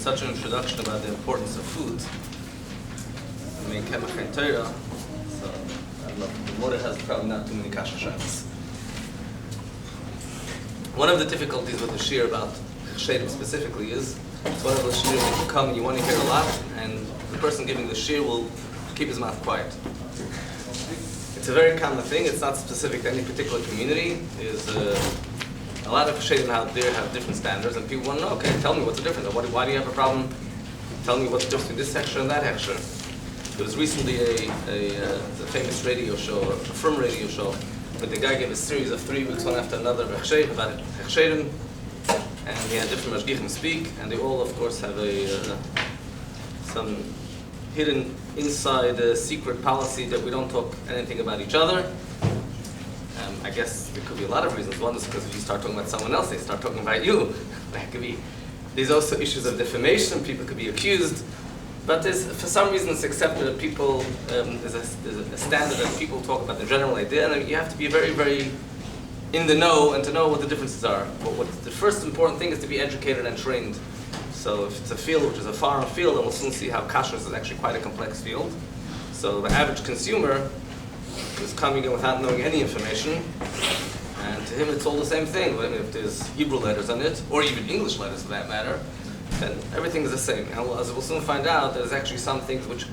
such an introduction about the importance of food. I mean, Kemach and Torah, so I don't know, the Mora has probably not too many kasha shaylas. One of the difficulties with the shir about hechsherim specifically is it's one of those shirs that you come and you want to hear a lot, and the person giving the shir will keep his mouth quiet. It's a very common thing. It's not specific to any particular community. There's a lot of hechsherim out there have different standards, and people want to know, okay, tell me what's the difference. Why do you have a problem? Tell me what's the difference between this hechsher and that hechsher. There was recently a famous radio show, a firm radio show, where the guy gave a series of 3 weeks, one after another, about hechsherim, and he had different mashgichim speak, and they all, of course, have some hidden inside secret policy that we don't talk anything about each other. I guess there could be a lot of reasons. One is because if you start talking about someone else, they start talking about you. That could be. There's also issues of defamation. People could be accused. But for some reason, it's accepted that people, there's a standard that people talk about the general idea, and you have to be very, very in the know and to know what the differences are. But the first important thing is to be educated and trained. So if it's a field which is a foreign field, then we'll soon see how kashrus is actually quite a complex field. So the average consumer is coming in without knowing any information, and to him it's all the same thing. I mean, if there's Hebrew letters on it, or even English letters for that matter, then everything is the same. And as we'll soon find out, there's actually some things which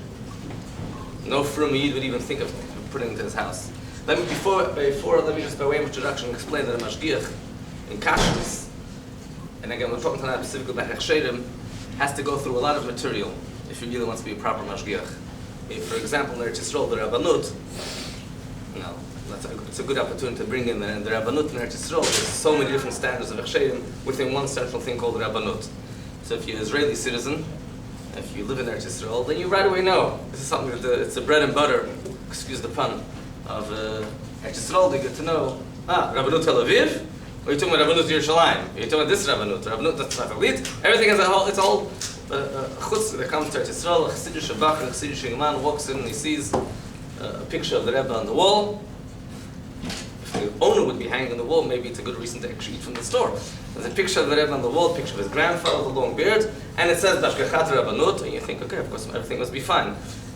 no frum Yid would even think of putting into his house. Let me just by way of introduction explain that a mashgiach in kashrus, and again we're talking tonight specifically about hechsherim, has to go through a lot of material if he really wants to be a proper mashgiach. If, for example, in Eretz Yisrael, the Rabbanut, it's a good opportunity to bring in the Rabbanut in Eretz Yisrael. There's so many different standards of hechsherim within one central thing called the Rabbanut. So if you're an Israeli citizen, if you live in Eretz Yisrael, then you right away know this is something that it's the bread and butter, excuse the pun, of Eretz Yisrael. They get to know, Rabbanut Tel Aviv, or you're talking about Rabbanut Yerushalayim, you're talking about this Rabbanut that's Tzafavlit. Everything as a whole, it's all chutz that comes to Eretz Yisrael. A Chassidish Shabbat and a Chassidish man walks in and he sees a picture of the Rebbe on the wall. If the owner would be hanging on the wall, maybe it's a good reason to actually eat from the store. There's a picture of the Rebbe on the wall, a picture of his grandfather with a long beard, and it says Bashkachat Rabbanut, and you think, okay, of course, everything must be fine.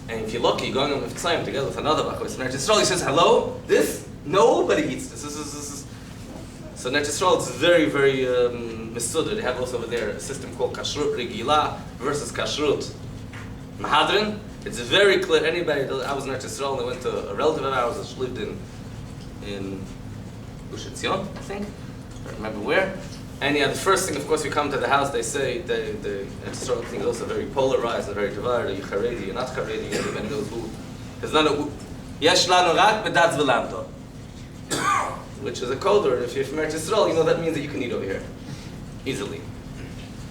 And if you're lucky, you're going on Mitzrayim together with another Bachos in Eretz Yisrael, he says, hello, this? Nobody eats this. This. So in Eretz Yisrael, it's very, very misudah. They have also over there a system called Kashrut Regila versus Kashrut Mahadrin. It's very clear. Anybody, I was in Eretz Yisrael, and I went to a relative of ours that lived in Gush Etzion, I think. I don't remember where. And yeah, the first thing, of course, we come to the house, they say, the Eretz Yisrael thing is also very polarized and very divided. You're Haredi, you're not Haredi, everybody knows who. There's none of Yesh lanu rak b'datz v'lamdo, which is a code word. If you're from Eretz Yisrael, you know that means that you can eat over here easily.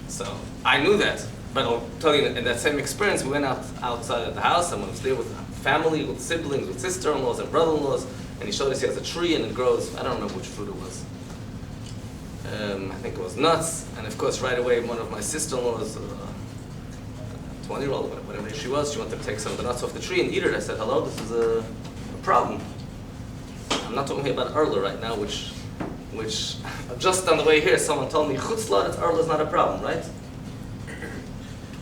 So I knew that, but I'll tell you, in that same experience, we went outside of the house. Someone was there with family, with siblings, with sister-in-laws and brother-in-laws, and he showed us he has a tree and it grows. I don't remember which fruit it was. I think it was nuts, and of course, right away, one of my sister-in-laws, 20-year-old, whatever she was, she wanted to take some of the nuts off the tree and eat it. I said, hello, this is a problem. I'm not talking here about Arla right now, which just on the way here, someone told me, Chutzla, Arla is not a problem, right?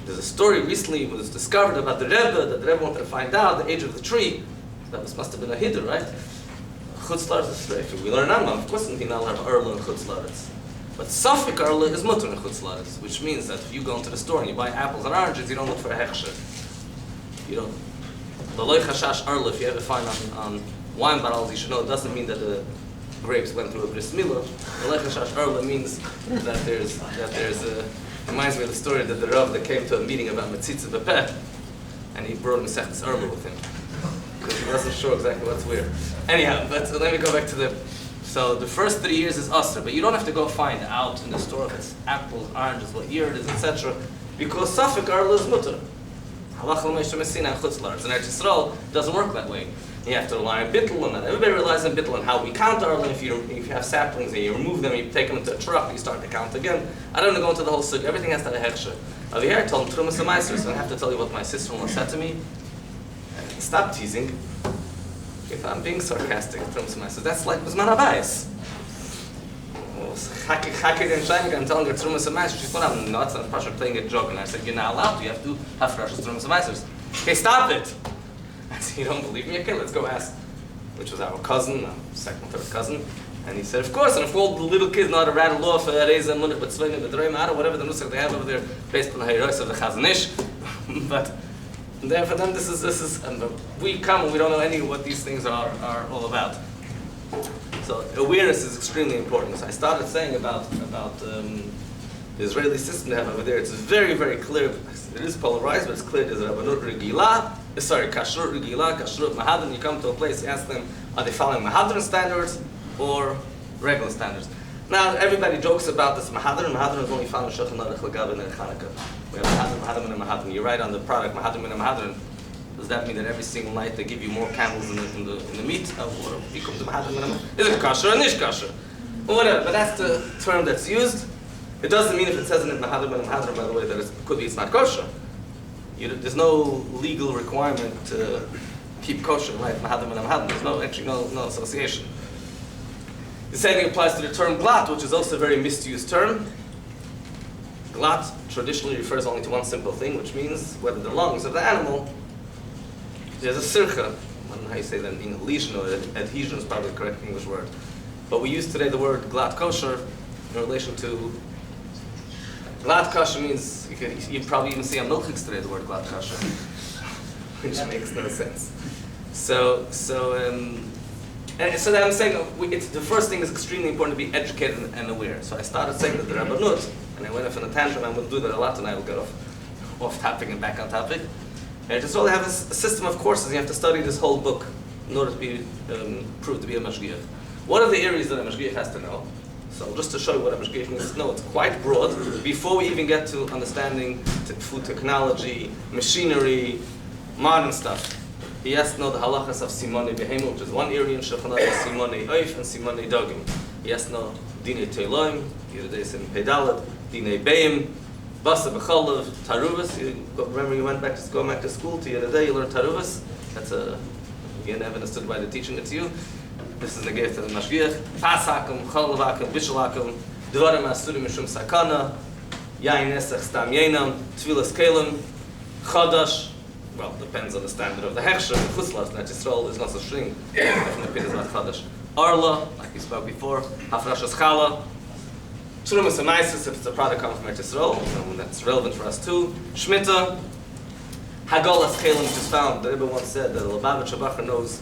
There's a story recently, it was discovered about the Rebbe, that the Rebbe wanted to find out the age of the tree. That must have been a hiddur, right? Chutzla is a if we learn Rambam, of course, nothing now have Arla and Chutzla. But Safik Arla is mutter in Chutzla, which means that if you go into the store and you buy apples and oranges, you don't look for a hechsher. You don't. The loy chashash Arla, if you ever find on wine barrels, you should know it doesn't mean that the grapes went through a bris milah. The loy chashash Arla means that there's reminds me of the story that the Rav that came to a meeting about Metzitza Bepeh, and he brought Mesechtes Arla with him. Because he wasn't sure exactly what's where. Anyhow, but let me go back to so the first 3 years is Asr, but you don't have to go find out in the store if it's apples, oranges, what year it is, etc. Because Safik Arla is mutter. Halach l'meisha messina and chutzlar. In Eretz Yisrael, it doesn't work that way. You have to rely on bittul, and not everybody relies on bittul, and how we count Arla. If you have saplings and you remove them, you take them into a truck, you start to count again. I don't want to go into the whole sugi. Everything has to have a hechsher. Over here, I told him Trumas Meister, so I have to tell you what my sister-in-law said to me. Stop teasing. If I'm being sarcastic, Trumas Meister, that's like Bisman Abayis. Hechsher and Shainik, I'm telling her Trumas and Meisers. She thought I'm nuts, and I'm playing a joke. And I said, you're not allowed to. You have to have Hechsher Trumas and Meisers. Okay, stop it. I said, you don't believe me? Okay, let's go ask. Which was our cousin, second, third cousin. And he said, of course, and if all the little kids know how to rattle off Reza, Munich, Betzvayim, Bedreim, whatever the nusach they have over there, based on the Hayros of the Chazanish. But there for them, this is, and we come and we don't know any of what these things are all about. So awareness is extremely important. So I started saying about the Israeli system they have over there. It's very, very clear. It is polarized, but it's clear. There's Rabbanut Regila, Kashrut Regila, Kashrut Mahadran. You come to a place, you ask them, are they following Mahadran standards or regular standards? Now, everybody jokes about this Mahadran. Mahadran is only found in Shulchan Aruch Lagav and Chanukah. We have Mahadran and Mahadran. You write on the product Mahadran and Mahadran. Does that mean that every single night they give you more candles in the meat? Or becomes Mahadran and Mahadran? Is it kosher or nicht kosher? Or whatever. But that's the term that's used. It doesn't mean if it says in Mahadran and Mahadran, by the way, that it could be it's not kosher. There's no legal requirement to keep kosher, right? Mahadran and Mahadran. There's no association. The same thing applies to the term glat, which is also a very misused term. Glat traditionally refers only to one simple thing, which means whether the lungs of the animal, there's a sircha. I don't know how you say that in English. Lesion or adhesion is probably the correct English word. But we use today the word glat kosher in relation to glat kosher means you probably even see on milchiks today the word glat kosher, which makes no sense. So that I'm saying the first thing is extremely important to be educated and aware. So I started saying that the Rabbanut, and I went off on a tangent. I'm going to do that a lot, and I will get off topic and back on topic. And just all have a system of courses. You have to study this whole book in order to be proved to be a mashgiach. What are the areas that a mashgiach has to know? So just to show you what a mashgiach needs to know, it's quite broad. Before we even get to understanding food technology, machinery, modern stuff, he has to know the halachas of Simone Behemel, which is one area in Shulchan Aruch, Simone Oif and Simone Dogim. He has to know Dinei Teiloim, Yerdei Sim Pedalad, Dinei Beim, Basa B'cholav, Taruvas. Remember you went back to school to Yerdei, you learned Taruvas. That's you never understood why they're teaching it to you. This is the gift of the Mashgiach. Pasakum, Cholavakum, Bishalakum, Dvarim Asurim Mishum Sakana, Yain Esach Stam Yenam, Tvilas Kelim, Chadash. Well, depends on the standard of the Hechsher. The Chuslas, Net Yisrael is not so string. Definitely is not Chadash. Arla, like we spoke before, Hafrashas Chala, Trumas and Meises, if it's a product comes from Net Yisrael, and that's relevant for us too. Shmita, Hagolas Kelim, which is found. The Rebbe once said that the Lubavitcher Bacher knows.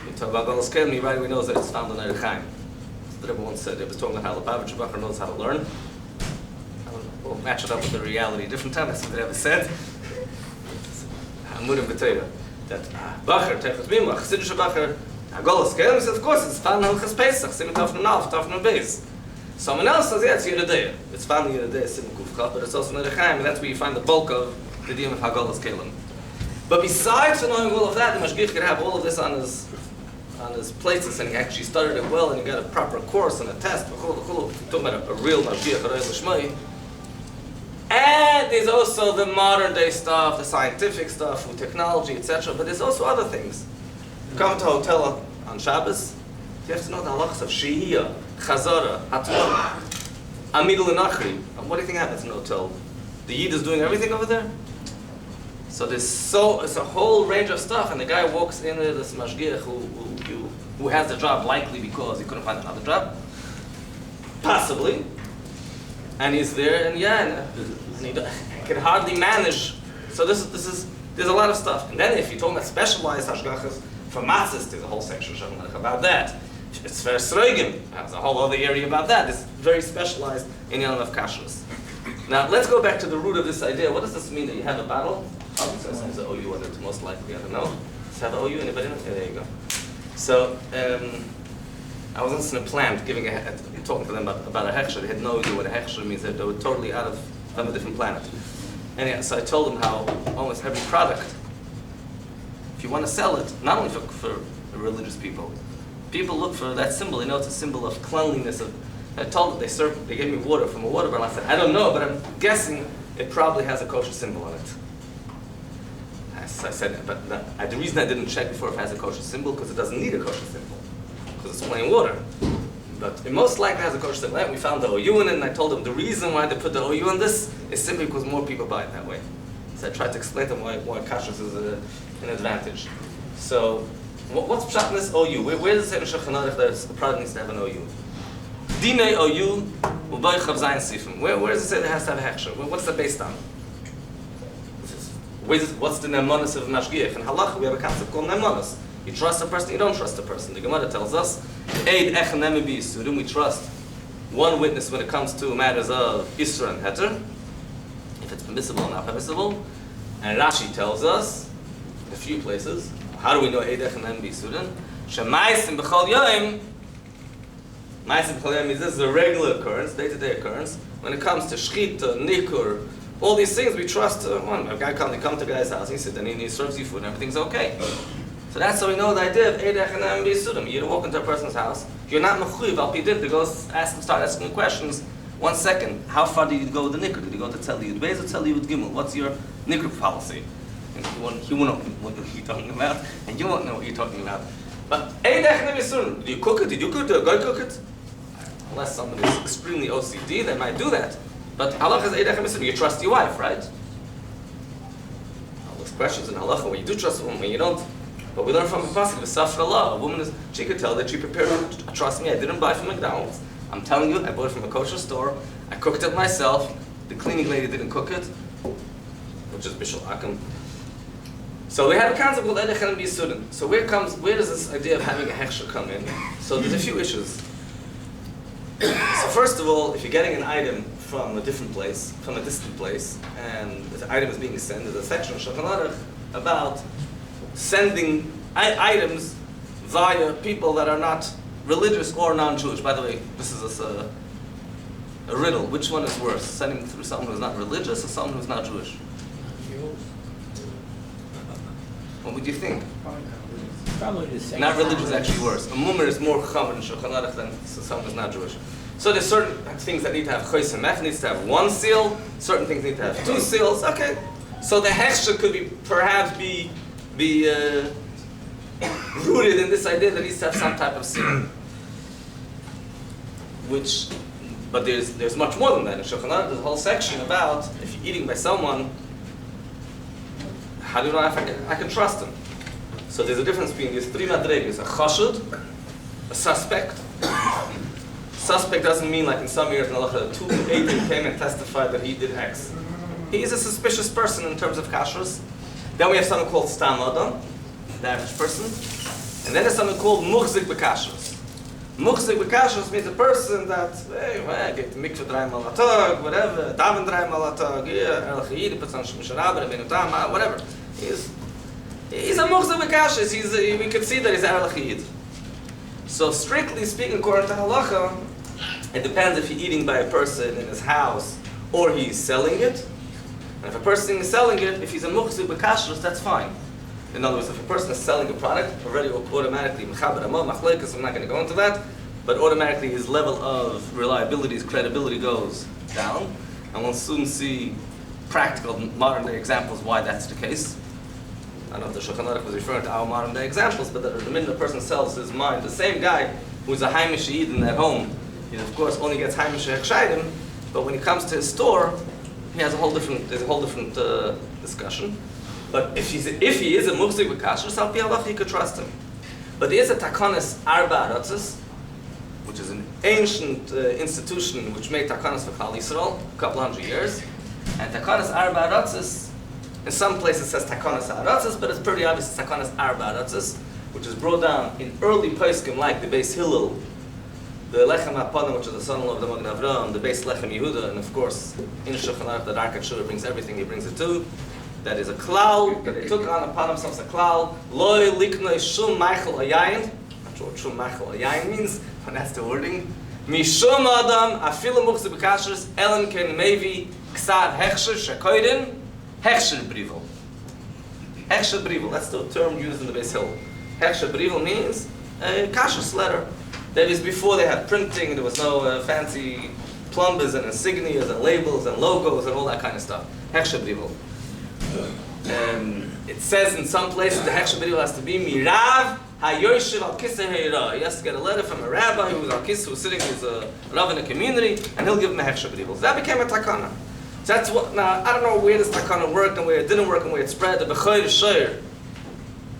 You talk about Hagolas Kelim, he right away knows that it's found in Erechaim. The Rebbe once said, he was talking about how Lubavitcher Bacher knows how to learn. We'll match it up with the reality. Different time, that's what the Rebbe said. Amurim b'Torah. That Bacher, Techus Bima, Chassidish Bacher, Hagolas Kelim, says, of course, it's found in Hilchas Pesach, Simen Tafnu Nalf, Tafnu Beis. Someone else says, yeah, it's Yeridea. It's found in Yeridea, Simen Kufcha, but it's also in Erechaim, and that's where you find the bulk of the diyam of Hagolas Kelim. But besides knowing all of that, the Mashgiach could have all of this on his places, and he actually studied it well, and he got a proper course and a test, talking about a real Mashgiach, a real Lishmai. And there's also the modern day stuff, the scientific stuff, food technology, etc. But there's also other things. You come to a hotel on Shabbos, you have to know the halachas of Shehiyah, Chazara, Hatmah, Amidul and Achri. What do you think happens in a hotel? The Yid is doing everything over there? So it's a whole range of stuff, and the guy walks in there, this mashgiach who has the job likely because he couldn't find another job, possibly, and he's there, and he can hardly manage. So there's a lot of stuff. And then if you're talking about specialized hashgachas for matzahs, there's a whole section about that. It's for sroigim, there's a whole other area about that. It's very specialized in Yom of kashrus. Now let's go back to the root of this idea. What does this mean that you have a battle? Oh, so it's an OU on it, most likely, I don't know. Does it have an OU? Anybody know? Yeah, there you go. So, I was listening to Plant talking to them about a hechsher. They had no idea what a hechsher means. They were totally out of a different planet. And so I told them how almost every product, if you want to sell it, not only for religious people look for that symbol. They know it's a symbol of cleanliness. I told them they gave me water from a water barrel. I said, I don't know, but I'm guessing it probably has a kosher symbol on it. I said, but the reason I didn't check before if it has a kosher symbol because it doesn't need a kosher symbol because it's plain water. But it most likely has a kosher stem. We found the OU in it, and I told them the reason why they put the OU in this is simply because more people buy it that way. So I tried to explain to them why kashrus is an advantage. So, what's pshat in this OU? Where does it say in Shulchan Aruch that the product needs to have an OU? Dinei OU u'boich chav zayin sifim. Where does it say that it has to have a hechsher? What's that based on? What's the nemonis of mashgiach? In halacha we have a concept called nemonis. You trust a person, you don't trust a person. The Gemara tells us, Eid echanemi b'yisurim, we trust one witness when it comes to matters of Isra and Heter, if it's permissible or not permissible. And Rashi tells us, in a few places, how do we know Eid echanemi b'yisurim? Shemaisim b'chol yoim, maisim b'chol yoim is this is a regular occurrence, day-to-day occurrence. When it comes to shchita, nikur, all these things we trust. A guy come to a guy's house, he said, and he serves you food and everything's okay. So that's how we know the idea of Eid echanemi b'yisurim. You walk into a person's house, you're not mechuyev al pi din to go start asking questions. 1 second, how far did you go with the nikkur? Did you go to tell you Beis or tell you Gimel? What's your nikkur policy? And he won't know what you're talking about, and you won't know what you're talking about. But Eid echanemi b'yisurim, do you cook it? Did you cook it? Did a guy cook it? Unless somebody is extremely OCD, they might do that. But halacha is Eid echanemi b'yisurim. You trust your wife, right? All those questions in halacha where you do trust a woman, when you don't. But we learn from the pasuk, v'safra Allah. A woman she could tell that she prepared it. Trust me, I didn't buy from McDonald's. I'm telling you, I bought it from a kosher store. I cooked it myself. The cleaning lady didn't cook it, which is bishul akum. So we have a concept called Eid echanemi b'yisurim. So where does this idea of having a hechsher come in? So there's a few issues. So first of all, if you're getting an item from a different place, from a distant place, and the item is being sent, there's a section of Shulchan Aruch about sending items via people that are not religious or non-Jewish. By the way, this is a riddle. Which one is worse? Sending through someone who's not religious or someone who's not Jewish? What would you think? Probably the same. Not religious is actually worse. A mummer is more common in Shulchan Aruch than someone who's not Jewish. So there's certain things that need to have chois mech, needs to have 1 seal. Certain things need to have 2 seals. Okay. So the hechsher could perhaps be rooted in this idea that it needs to have some type of seal. But there's much more than that. In Shulchan Aruch, there's a whole section about if you're eating by someone, how do you know if I can trust him? So there's a difference between these 3 madregas: a chashud, a suspect. Suspect doesn't mean like in some years in halacha 2 eidim came and testified that he did X. He is a suspicious person in terms of kashrus. Then we have something called stam adam, the average person, and then there's something called muchzik b'kashrus. Muchzik b'kashrus means a person that get the mikveh dreimal atag, whatever, daven dreimal atag, elachiyid, puts on shmisharaber, whatever. He's a muchzik b'kashrus. We can see that he's elachiyid. So strictly speaking, according to halacha, it depends if you're eating by a person in his house or he's selling it. And if a person is selling it, if he's a muchzik b'kashrus, that's fine. In other words, if a person is selling a product, already automatically, mechaber amah, machlekes, I'm not going to go into that, but automatically his level of reliability, his credibility goes down. And we'll soon see practical modern day examples why that's the case. I don't know if the Shulchan Aruch was referring to our modern day examples, but the minute a person sells his mind, the same guy who's a Haimish Yidin at home, he of course only gets Haimish Hechsherim, but when he comes to his store, there's a whole different discussion. But if he is a muchzik with kashrus, al pi halacha, you could trust him. But there is a takanas arba aratzos, which is an ancient institution which made takanas for Klal Yisrael a couple hundred years. And takanas arba aratzos, in some places it says takanas aratzos, but it's pretty obvious it's takanas arba aratzos, which is brought down in early poskim like the Beis Hillel, the Lechem HaPanim, which is the son-in-law of the Magen Avraham, the Beis Lechem Yehuda, and of course, in Shulchan Aruch, the Dark Hechsher brings everything he brings it to. That is a klal that they took upon themselves a klal. Loi liknoi shum meichel ayayin. Not sure what shum meichel ayayin means, but that's the wording. Mishum adam afilu muchzik b'kashrus elen ken mevi ksav hechsher shekoidin hechsher brivel. Hechsher brivel. That's the term used in the Beis Hillel. Hechsher brivel means a kashrus letter. That is before they had printing. There was no fancy plumbers and insignias and labels and logos and all that kind of stuff. Hechsher brivel. It says in some places the hechsher brivel has to be mirav Ha-yoshiv al-kisei heira. He has to get a letter from a rabbi who's al-kis, who's sitting, who's a rav in a community, and he'll give him a hechsher b'dibul. That became a takana. So that's what, now, I don't know where this takana worked and where it didn't work and where it spread. The B'choyer Shayr,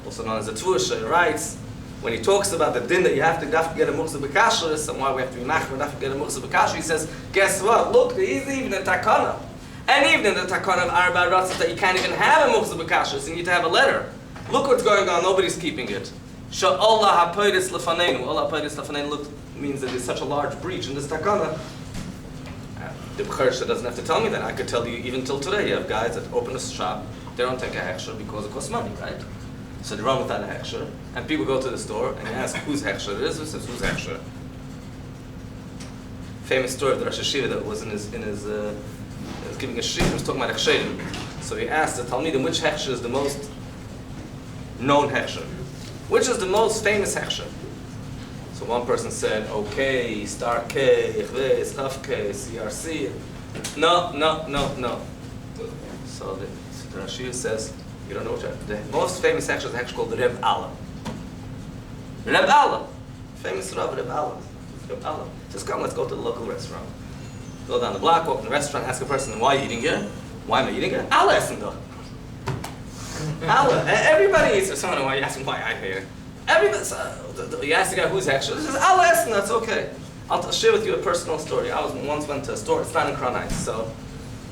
also known as the Tvur Shayr, writes, when he talks about the din that you have to get a muchzah b'kashris, and why we have to be machmer, we have to get a muchzah b'kashris, he says, guess what? Look, there is even a takana. And even in the takana of Arba Ratzah that you can't even have a muchzah b'kashris, you need to have a letter. Look what's going on, nobody's keeping it. Sha'Allah ha'poyris lefanenu. Allah ha'poyris lefanenu look means that there's such a large breach in this takana. The Hechsher doesn't have to tell me that. I could tell you even till today. You have guys that open a shop, they don't take a hechsher because it costs money, right? So they run without a hechsher, and people go to the store and ask whose hechsher it is. Who says whose hechsher? Famous story of the Rosh Hashiva that was in his he was giving a shir. He was talking about hechsherim. So he asked the Talmidim which hechsher is the most known hechsher, which is the most famous hechsher. So one person said, okay, star K, Chves, Chaf K, CRC. No. So the Rashi says, you don't know what the most famous hechsher is a hechsher called the Reb Allah. Reb Allah. Famous Rav, Reb Allah. Reb Allah. Just come, let's go to the local restaurant. Go down the block, walk in the restaurant, ask a person, why are you eating here? Why am I eating here? Allah essen doch. Allah. Everybody eats. Someone, why are you asking why I'm here? Everybody, you ask the guy who's hechsher. He says, I'll ask him, that's okay. I'll share with you a personal story. I once went to a store, it's not in Crown Heights, so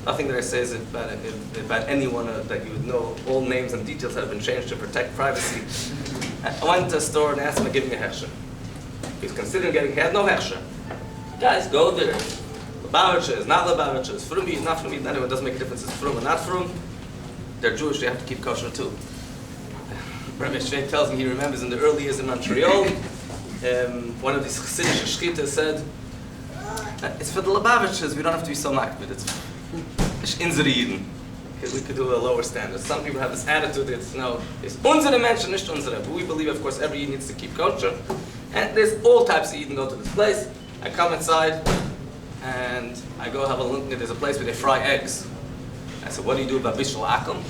nothing that I say is about anyone that you would know. All names and details have been changed to protect privacy. I went to a store and asked him to give me a hechsher. He was considering getting, he had no hechsher. Guys, go there. Lubavitcher, not Lubavitcher, Frumi, not Frumi, anyway, it doesn't make a difference, it's Frum or not Frum. They're Jewish, they have to keep kosher too. Rabbi Yosef tells me he remembers in the early years in Montreal, one of these Chassidish shchitas said, it's for the Lubavitchers, we don't have to be so makbid, it's unsere Yidden. We could do a lower standard. Some people have this attitude, it's unsere Menschen, nicht unsere. But we believe, of course, every Yid needs to keep kosher. And there's all types of Yidden go to this place. I come inside, and I go have a look, there's a place where they fry eggs. I said, what do you do about bishul akum?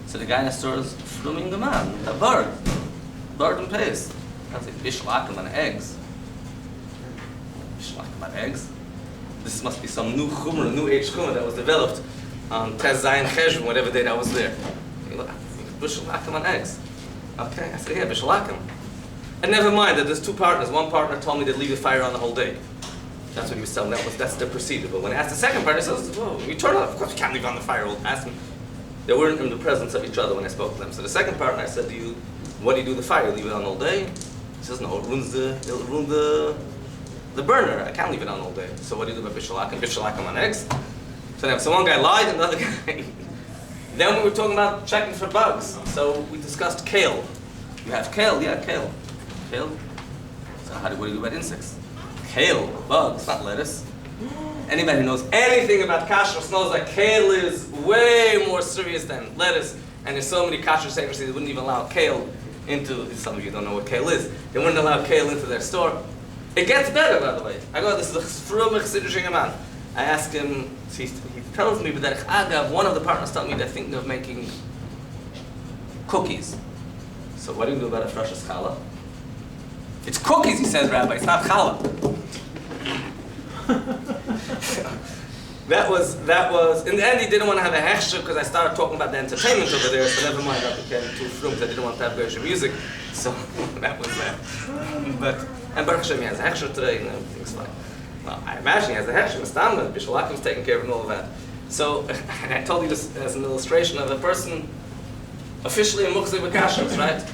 So the guy in the store is frumming the man, a bird and paste. I was like, bishul akum and eggs. Bishul akum and eggs? This must be some new chumrah, new age chumrah that was developed on Tez Zayin Cheshvan, whatever day that was there. Bishul akum and eggs. Okay, I said, yeah, bishul akum. And never mind that there's two partners. One partner told me they'd leave the fire on the whole day. That's what he was telling me. That's the procedure. But when I asked the second partner, he says, "Whoa, you turn it off. Of course, you can't leave it on the fire." I asked him. They weren't in the presence of each other when I spoke to them. So the second partner, I said, what do you do with the fire? Leave it on all day? He says, no, it'll ruin the burner. I can't leave it on all day. So what do you do about bishul akum? Bishul akum on eggs? So one guy lied, and the other guy. Then we were talking about checking for bugs. So we discussed kale. You have kale? Yeah, kale. Kale? So what do you do about insects? Kale, bugs, not lettuce. Anybody who knows anything about kashrus knows that kale is way more serious than lettuce. And there's so many kashrus agencies that wouldn't even allow kale into, some of you don't know what kale is, they wouldn't allow kale into their store. It gets better, by the way. I go, this is a frum chassidische man. I ask him, he tells me, but that one of the partners told me they're thinking of making cookies. So what do you do about a fresh challah? It's cookies, he says, Rabbi, it's not challah. That was, in the end he didn't want to have a hechsher because I started talking about the entertainment over there, so never mind, I became too frums, I didn't want to have Gershon music, so that was that. And Baruch Hashem, he has a hechsher today, and everything's fine. Well, I imagine he has a hechsher, Mr. Bishul Akim's taking care of and all of that. So, and I told you this as an illustration of a person officially in Muchzeh B'Kashrus, right?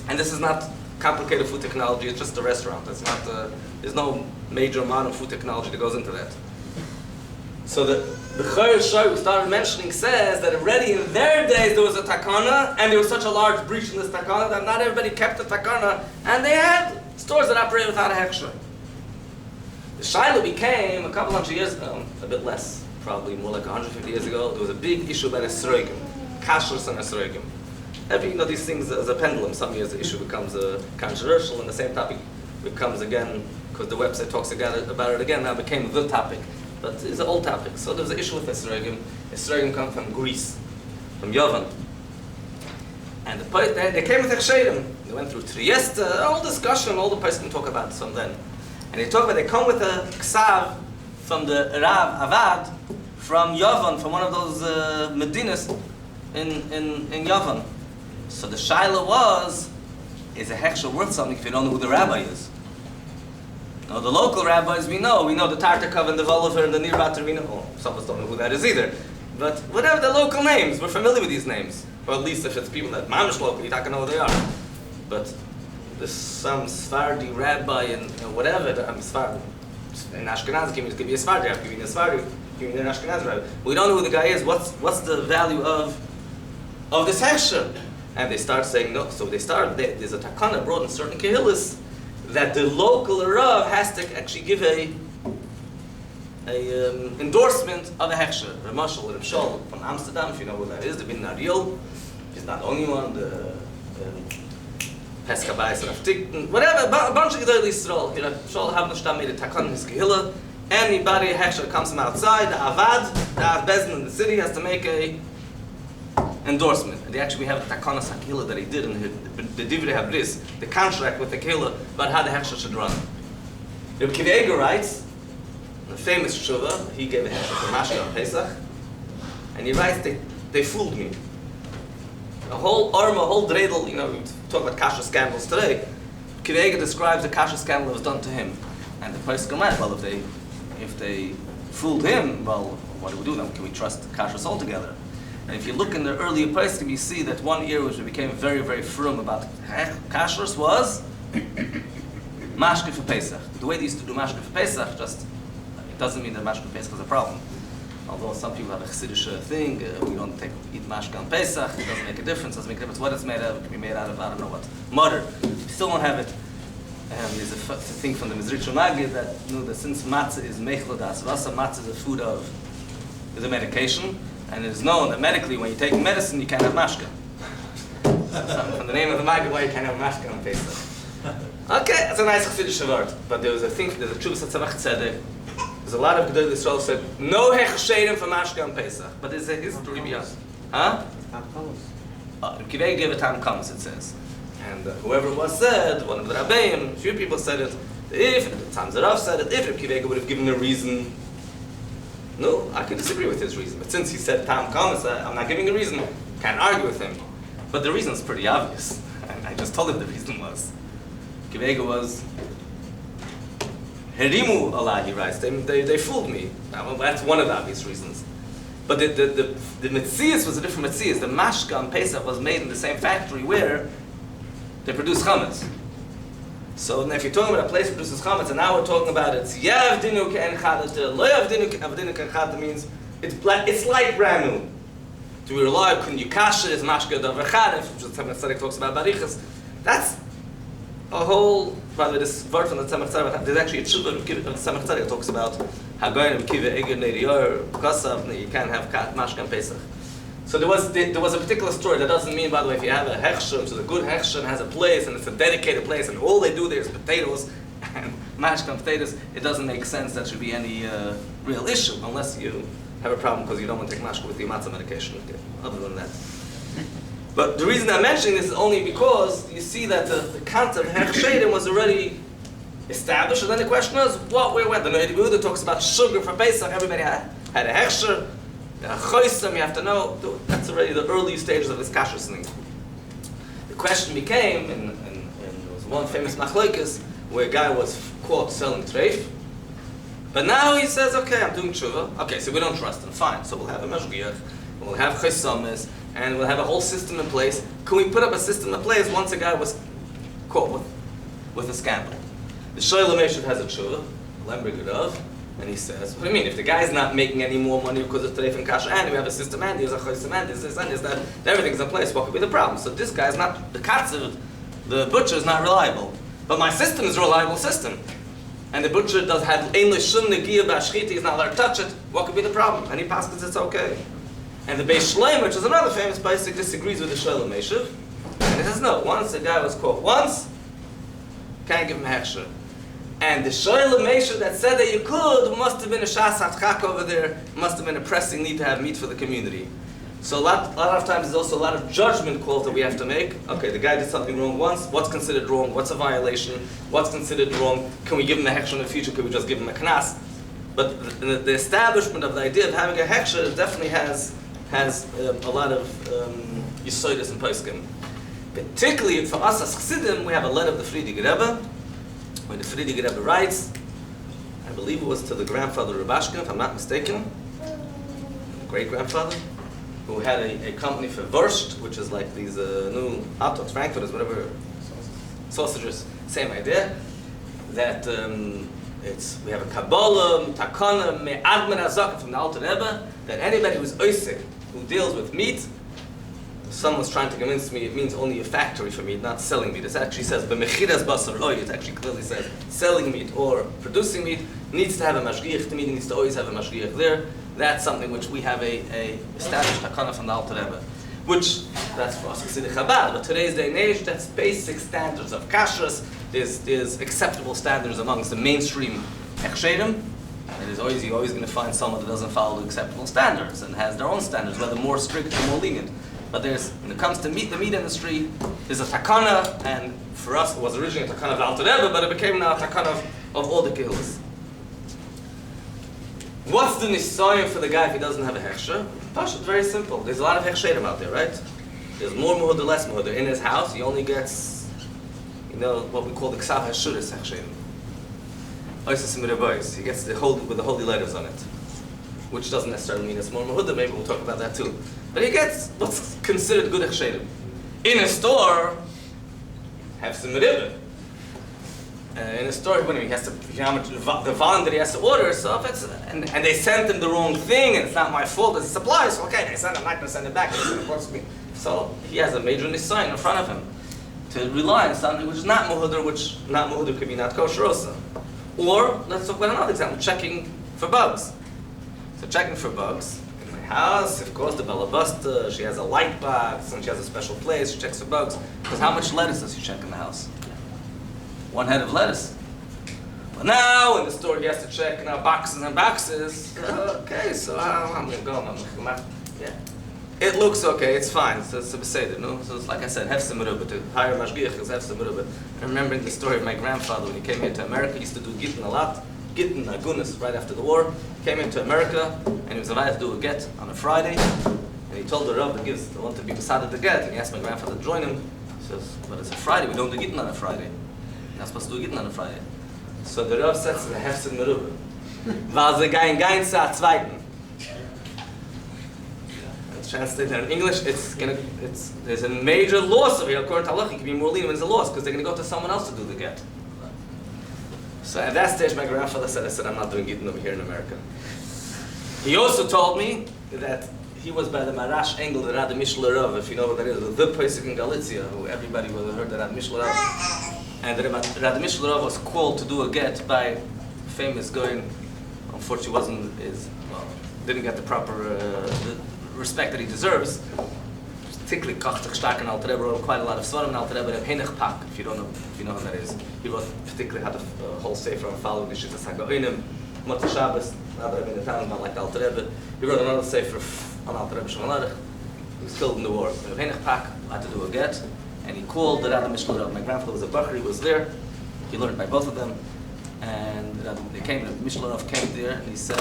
And this is not complicated food technology, it's just a restaurant. It's not, there's no major amount of food technology that goes into that. So the B'choyer Shayr we started mentioning says that already in their days there was a takana, and there was such a large breach in this takana that not everybody kept the takana, and they had stores that operated without a hechsher. The Shiloh became, a couple hundred years ago, a bit less, probably more like 150 years ago, there was a big issue about esrogim, kashrus and esrogim. These things as a pendulum. Some years the issue becomes controversial, and the same topic becomes again, because the website talks about it again, now became the topic. But it's an old topic. So there was an issue with esrogim. Esrogim come from Greece, from Yavan. And they came with hechsherim. They went through Trieste, all discussion, all the person can talk about from then. And they come with a ksav from the Rav Avad from Yavan, from one of those medinas in Yavan. So the shaila was, is a hechsher worth something if you don't know who the rabbi is? Now the local rabbis we know the Tartakov and the Volover and the Nir Bater, we know. Some of us don't know who that is either. But whatever the local names, we're familiar with these names. Or at least if it's people that mamish local, you're not going to know who they are. But there's some Sephardi rabbi and whatever, Sephardi. In Ashkenaz, give me a Sephardi rabbi, give me a Sephardi, give me an Ashkenaz rabbi. We don't know who the guy is. What's the value of this hechsher? And they start saying no. So there's a takana brought in certain kehillas that the local Rav has to actually give a endorsement of a hechsher. Ramashal or Ramshal from Amsterdam, if you know who that is, the Bin Ariel. He's not the only one. The Peskabayis and Aftikten, whatever, a bunch of Gedolei Yisrael. Shol Havnashtam made a takana in his kehillah. Anybody hechsher comes from outside, the Avad, the Av Beis Din in the city has to make a endorsement. And we have the takana sakila that he did in the Divrei Habris, the contract with the kehillah about how the hechsher should run. Rabbi Yosef writes, the famous Shuvah, he gave a hechsher for Mashka on Pesach, and he writes, they fooled me. A whole arma, a whole dreidel, we talk about kasher scandals today. Kivega describes the kasher scandal that was done to him. And the place come out, well, if they fooled him, well, what do we do then? Can we trust kashrus altogether? And if you look in the earlier place, you see that one year which became very, very firm about kashrus was mashke for Pesach. The way they used to do mashke for Pesach, it doesn't mean that mashke for Pesach is a problem. Although some people have a chassidish thing, we don't eat mashke on Pesach, it doesn't make a difference. It doesn't make a difference what it's made of. It can be made out of, I don't know what, mother. If you still don't have it, there's a thing from the Mizrichu Magid that since matzah is mechlodas, rasa matzah is is a medication, and it is known that medically when you take medicine you can't have mashke. From the name of the Magid, why you can't have mashke on Pesach. Okay, that's a nice chassidish word, but there's a Chuvas Tzemach Tzedek. There's a lot of Gedolei Yisrael said no hechsherim for mashke on Pesach, but there's a history beyond. Huh? Kivei gave a time comes, it says. And whoever it was said, one of the Rabbeim, a few people said it, if the Tzam Zerav said it, if Rabbi Kivega would have given a reason, no, I could disagree with his reason. But since he said Tam Kamas, I'm not giving a reason, can't argue with him. But the reason is pretty obvious. And I just told him the reason was. Kivega was, Herimu Allah, he writes, they fooled me. Now, that's one of the obvious reasons. But the Metzias was a different Metzias. The Mashka on Pesach was made in the same factory where they produce chametz. So now if you're talking about a place that produces chametz, and now we're talking about it's yav dinuk and chadata, lo yav dinuk and chadata means it's like brand new. To be reliable, kun yukasha is mashka davar chadif, which the Tzemach Tzedek talks about barichas. That's a whole. By the way, this word from the Tzemach Tzedek, there's actually a tshuva of the Tzemach Tzedek that talks about hagoyin of kiva eger neriyor kasav. You can't have mashka and Pesach. So there was a particular story. That doesn't mean, by the way, if you have a hechsher, so the good hechsher has a place and it's a dedicated place and all they do there is potatoes and mashed potatoes, it doesn't make sense that should be any real issue unless you have a problem because you don't want to take mashka with the matzah medication. Okay. Other than that. But the reason I'm mentioning this is only because you see that the concept of hechsherim was already established, and then the question is, what, where, when? The Noed Yehuda talks about sugar for Pesach, everybody had a hechsher. Hechsherim, you have to know, that's already the early stages of this kashrus thing. The question became, and there was one famous machlokes where a guy was caught selling treif, but now he says, okay, I'm doing tshuva. Okay, so we don't trust him, fine. So we'll have a mashgiach, we'll have chesamis, and we'll have a whole system in place. Can we put up a system in place once a guy was caught with a scandal? The shoyla meshuv has a tshuva, lembrigadav. And he says, what do you mean? If the guy's not making any more money because of treif and kasher, and we have a system, and there's a chosem, and there's this, and there's that, everything's in place, what could be the problem? So this guy's not, the katzer, the butcher is not reliable. But my system is a reliable system. And the butcher does have ein l'shum negiah b'ashchita, he's not allowed to touch it, what could be the problem? And he passes it's okay. And the Beis Shleim, which is another famous Paisik, disagrees with the Shoyla Meshuv. And he says, no, once a guy was caught once, can't give him a hechsher. And the Shoyla Meshuv that said that you could must have been a shas hatchak over there, must have been a pressing need to have meat for the community. So a lot of times there's also a lot of judgment calls that we have to make. Okay, the guy did something wrong once. What's considered wrong? What's a violation? What's considered wrong? Can we give him a hechsher in the future? Can we just give him a knas? But the establishment of the idea of having a hechsher definitely has a lot of yisoidus and poskim. Particularly for us as chassidim, we have a letter of the reliabe, where the reliabe writes, I believe it was to the grandfather Rabashkin, if I'm not mistaken, great-grandfather, who had a company for Wurst, which is like these new hot dogs, frankfurters, whatever, sausages, same idea, that we have a Kabbalah, Takana, Me'admer Azak from the Alter Rebbe, that anybody who's oisik, who deals with meat, someone's trying to convince me it means only a factory for meat, not selling meat. It actually says, b'mechiras basar oy, it actually clearly says, selling meat or producing meat needs to have a mashgiach, the meat needs to always have a mashgiach there. That's something which we have a established takana from the Alter Rebbe, which, that's for us, Chassidic Chabad, but today's day and age, that's basic standards of kashrus, there's acceptable standards amongst the mainstream hechsherim. You're always going to find someone that doesn't follow the acceptable standards and has their own standards, whether more strict or more lenient. But when it comes to meat, the meat industry, there's a takana, and for us it was originally a takana of the Alter Rebbe, but it became now a takana of all the kehillas. What's the nisayon for the guy if he doesn't have a hechsher? It's very simple. There's a lot of hechsherim out there, right? There's more muhudah, less muhudah. In his house, he only gets, what we call the ksav hashuris hechsherim. He gets with the holy letters on it, which doesn't necessarily mean it's more muhudah. Maybe we'll talk about that too. But he gets what's considered good hechsherim. In a store, have some ribbon. In a store, when he has to, how much the volume that he has to order, so if it's, and they sent him the wrong thing, and it's not my fault, it's a supply, so okay, they sent, I'm not going to send it back, it's going to cost me. So he has a major nisayon in front of him to rely on something which is not muhudah, which not muhudah could be not kosher also. Or, let's talk about another example, checking for bugs. So checking for bugs. In my house, of course, the balabusta, she has a light box, and she has a special place, she checks for bugs. Because how much lettuce does she check in the house? One head of lettuce. But now, in the store, he has to check boxes and boxes. Okay, so I'm going to go. Yeah. It looks okay, it's fine. So it's a beseder, no? So it's like I said, hefse merubah. To hire mashgiach is hefse merubah. I'm remembering the story of my grandfather when he came here to America. He used to do gittin a lot. Gittin, agunas, right after the war. Came into America, and he was allowed to do a get on a Friday. And he told the Rav that wanted to be beside the get, and he asked my grandfather to join him. He says, but it's a Friday, we don't do gittin on a Friday. You're not supposed to do gittin on a Friday. So the Rav says, it's a hefse merubah. Weil sie gein zu a zweiten. Translated in English, there's a major loss of it. According to Allah, it can be more lenient when there's a loss because they're going to go to someone else to do the get. So at that stage, my grandfather said, I'm not doing gittin over here in America. He also told me that he was by the Marash Engel, the Rad Mishler Rav, if you know what that is, the Pesach in Galicia, who everybody would have heard the Rad Mishler Rav. And the Rad Mishler Rav was called to do a get by a famous guy. Unfortunately, didn't get the proper respect that he deserves. Particularly Kochtach Stark and Alter Rebbe wrote quite a lot of Svarim and Alter Rebbe Hechsher, if you know who that is. He wrote particularly had a whole sefer on following the Shittas HaGoinim, Motzei Shabbos, Alter Rebbe in the town, not like Alter Rebbe. He wrote another sefer on Alter Rebbe Shemalarich. He was killed in the war. Hechsher had to do a get, and he called the Rad Mishler Rav. My grandfather was a Bacher, he was there. He learned by both of them, and the Mishler Rav came there, and he said,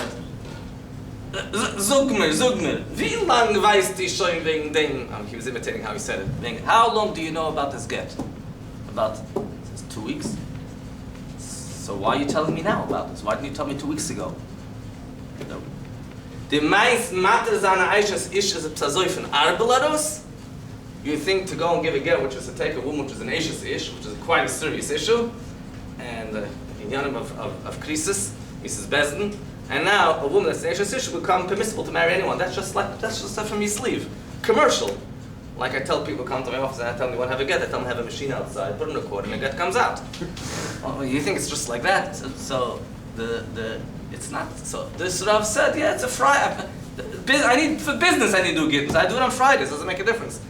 Zug mir, wie lang weißt du schon wegen dem? He was imitating how he said it. How long do you know about this get? About 2 weeks. So why are you telling me now about this? Why didn't you tell me 2 weeks ago? No. The meist matter seiner Eishes ish is a psazoifen arbelaros. You think to go and give a get, which is to take a woman which is an Eishes ish, which is quite a serious issue, and in Yanim of Krisis, Mrs. Beis Din. And now a woman that's an Eishes ish will become permissible to marry anyone. That's just stuff from your sleeve. Commercial. Like I tell people, come to my office and I tell them you want to have a get, I tell them have a machine outside, put in a cord, and the get comes out. Oh, you think it's just like that? So it's not. So this Rav said, yeah, it's a Friday. For business I need to do gittins. I do it on Fridays. Doesn't make a difference.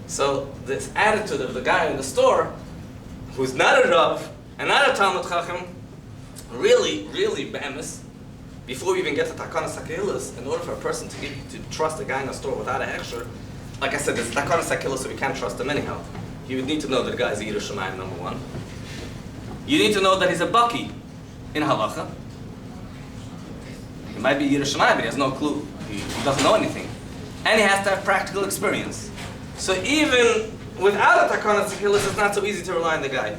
So this attitude of the guy in the store, who's not a Rav and not a Talmud Chacham, really be'emes, before we even get to Takanas HaKehillas, in order for a person to trust a guy in a store without a hechsher, like I said, there's Takanas HaKehillas, so we can't trust him anyhow. You would need to know that the guy is a Yiras Shamayim, number one. You need to know that he's a baki in halacha. He might be Yiras Shamayim, but he has no clue. He doesn't know anything. And he has to have practical experience. So even without a Takanas HaKehillas, it's not so easy to rely on the guy.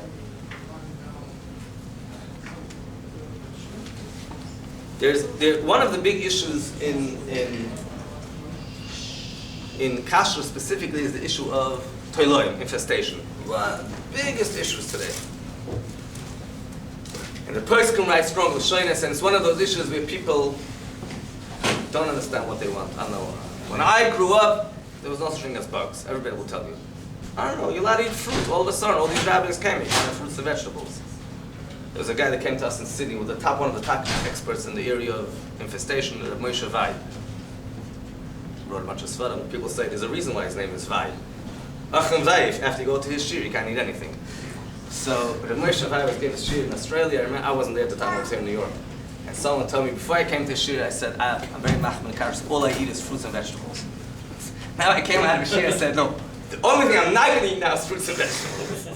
One of the big issues in kashrus specifically is the issue of toiloim, infestation. One of the biggest issues today. And the poskim write strong l'shoinus, and it's one of those issues where people don't understand what they want. I don't know. When I grew up, there was no such thing as bugs. Everybody will tell you. I don't know, you're allowed to eat fruit. All of a sudden, all these rabbis came, you can't have fruits and vegetables. There was a guy that came to us in Sydney with one of the top experts in the area of infestation, Rabbi Moshe Vai. Wrote a bunch of svarim. People say there's a reason why his name is Vai. After you go to his shir, you can't eat anything. So Rabbi Moshe Vai was giving shir in Australia. I wasn't there at the time, I was here in New York. And someone told me, before I came to shir, I said, I'm very machman kashrus, all I eat is fruits and vegetables. Now I came out of shir, I said, no, the only thing I'm not going to eat now is fruits and vegetables.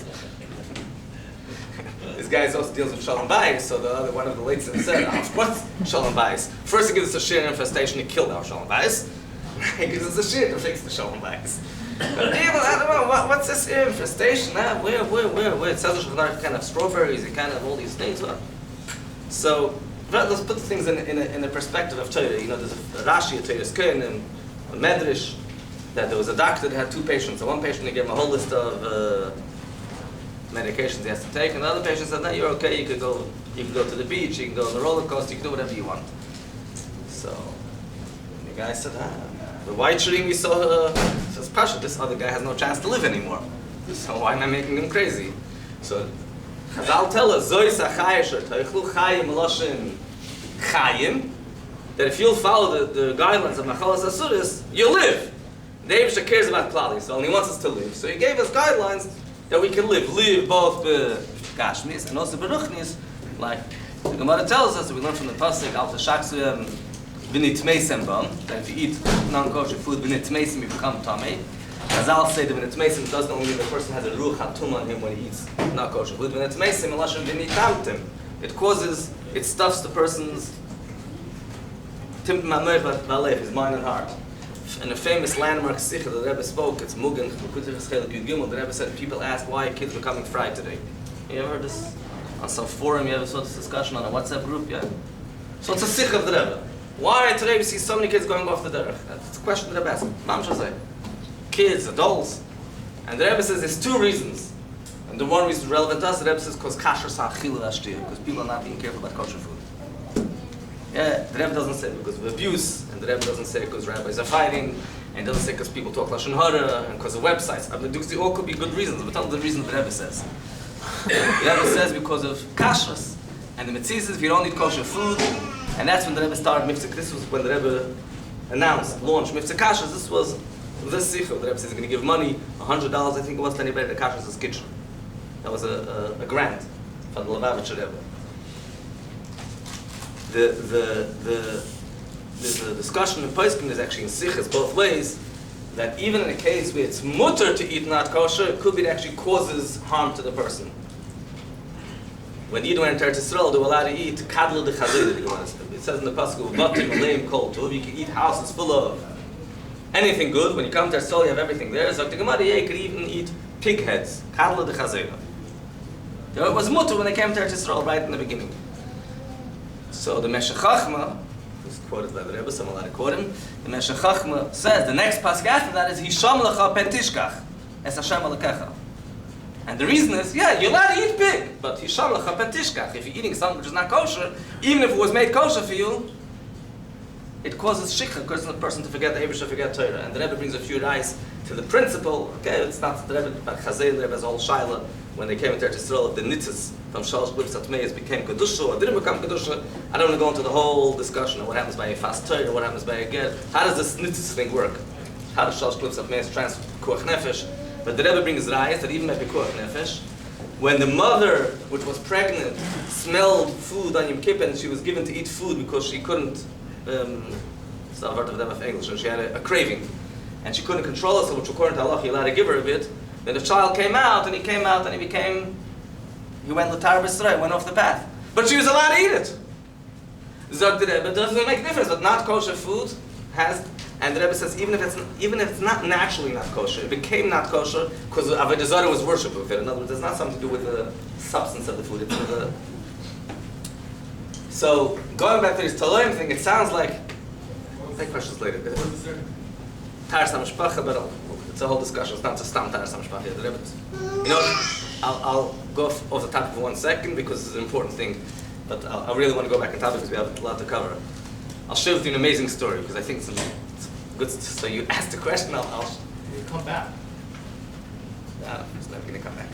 This guy also deals with shalom bayis, so one of the late said, what's shalom bayis? First he gives us a shir infestation, he killed our shalom bayis. He gives us a shir to fix the shalom bayis. But people, I don't know, what's this infestation? Where? It says it's kind of strawberries, it kind of all these things. So, let's put things in the perspective of Torah. You know, there's a Rashi, a Torah's Kohen, and a Medrash, that there was a doctor that had two patients. So one patient, he gave him a whole list of medications he has to take, and the other patient said, no, you're okay, you could go to the beach, you can go on the roller coaster, you can do whatever you want. So the guy said, the white hechsherim we saw says, Pasha, this other guy has no chance to live anymore. So why am I making him crazy? So Chazal tell us, Zois HaChayesher, Toichlu Chayim Loshin Chayim, that if you'll follow the guidelines of Machalas Asuris, you'll live. The Eibusha cares about Klali, so he wants us to live. So he gave us guidelines that we can live both b'gashmis and also b'ruchnis, like the Gemara tells us, that we learn from the pasuk Al Tashaksuem v'nitmeisem bam, that if you eat non-kosher food v'nitmeisem, you become tamei. Chazal say that v'nitmeisem doesn't only mean the person has a ruach hatum on him when he eats non-kosher food. V'nitmeisem elashon v'nitamtem, it stuffs the person's tim mameh b'alev, his mind and heart. In a famous landmark sikha, the Rebbe spoke, it's Mugen, the Rebbe said, people ask why kids are becoming fried today. You ever heard this? On some forum, you ever saw this discussion on a WhatsApp group, yeah? So it's a sikha of the Rebbe. Why today we see so many kids going off the derech? That's a question the Rebbe asked. Mam say. Kids, adults. And the Rebbe says there's two reasons. And the one reason relevant to us, the Rebbe says, because kasher sa'achil ashtir, because people are not being careful about kosher food. Yeah, the Rebbe doesn't say because of abuse, and the Rebbe doesn't say because rabbis are fighting, and doesn't say because people talk lashon hara, and because of websites. I mean, they all could be good reasons, but tell them the reason the Rebbe says. The Rebbe says because of kashrus, and the mitzvah says if you don't eat kosher food, and that's when the Rebbe started mitzvah. This was when the Rebbe launched mitzvah kashrus. This was this sikha. The Rebbe says he's going to give money, $100, I think it was, to anybody that kashrus his kitchen. That was a grant from the Lubavitcher Rebbe. The discussion in poskim is actually in sichas both ways, that even in a case where it's mutter to eat not kosher, it could be that actually causes harm to the person. When Yidden went to Eretz Yisrael, they were allowed to eat kadla de chazir. It says in the pasuk, "Vatim aleim kol tov." You can eat houses full of anything good. When you come to Eretz Yisrael, you have everything there. So the Gemara, you could even eat pig heads, kadla de chazir. It was mutter when they came to Eretz Yisrael right in the beginning. So the Meshech Chachma, who's quoted by the Rebbe, so I'm allowed to quote him, the Meshech Chachma says, the next pasuk after that is, Hisham lecha pentishkach, es Hashem alekecha. And the reason is, yeah, you're allowed to eat pig, but Hisham lecha pentishkach, if you're eating something which is not kosher, even if it was made kosher for you, it causes shikha, causes the person to forget the Eibusha, to forget Torah. And the Rebbe brings a few rayos to the principle, okay, it's not the Rebbe, but Chazay, the Rebbe's whole shaila, when they came into Eretz Yisrael, the nitzes from Shalosh Klips Atmeis became Kedusha, or didn't become Kedusha. I don't want to go into the whole discussion of what happens by a fast Torah, what happens by a get. How does this nitzes thing work? How does Shalosh Klips Atmeis transfer Pekuach Nefesh? But the Rebbe brings rayos that even by Pekuach Nefesh, when the mother, which was pregnant, smelled food on Yom Kippur and she was given to eat food because she couldn't, it's not a word of them of English, and she had a craving, and she couldn't control herself, which according to Allah, he allowed to give her a bit, then the child came out, and he went L'tar B'Srei, went off the path. But she was allowed to eat it. Zog the Rebbe, it doesn't make a difference, but not kosher food has, and the Rebbe says, even if it's not naturally not kosher, it became not kosher because Avodah Zarah was worship with it. In other words, it's not something to do with the substance of the food, it's with the... So, going back to this Taloim thing, it sounds like, I'll take questions later. Taras HaMishpacha, but it's a whole discussion, it's not just Taras HaMishpacha, the Rebbe. You know, I'll go off the topic for 1 second because it's an important thing, but I really want to go back on topic because we have a lot to cover. I'll share with you an amazing story because I think it's good. So you asked the question, I'll Come back. He's never going to come back.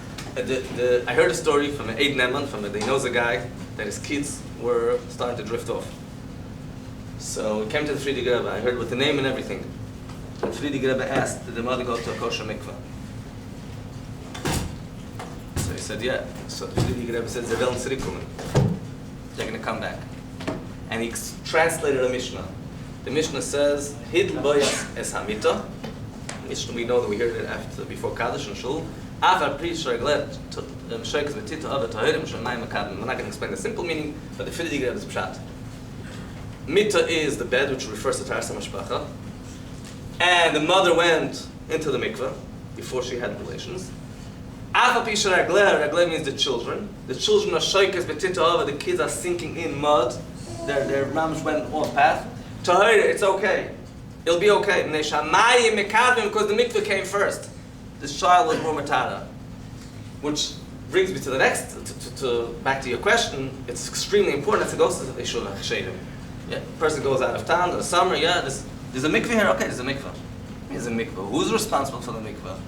I heard a story from an Eid Neman, he knows a guy that his kids were starting to drift off. So he came to the Friedrich Rebbe, I heard with the name and everything. And Friedrich Rebbe asked, did the mother go to a kosher mikveh? So he said, yeah. So Friedrich Rebbe said, they're going to come back. And he translated a Mishnah. The Mishnah says, "Hid boyas es hamita." Mishnah, we know that we heard it before Kaddish and Shul. Avar pri shreglet shrekes betito ava tahirim shemayim akadem. We're not going to explain the simple meaning, but the Friedrich Rebbe is pshat. Mita is the bed, which refers to Taras HaMishpacha, and the mother went into the mikveh before she had relations. Avar pri shreglet means the children. The children are shrekes betito ava. The kids are sinking in mud. Their moms went off path. Tahira, it's okay. It'll be okay. Because the mikveh came first. This child was more matara. Which brings me to the next, back to your question. It's extremely important that it goes to the hechsherim. Yeah, person goes out of town in the summer, yeah, there's a mikveh here, okay, there's a mikveh. There's a mikveh. Who's responsible for the mikveh?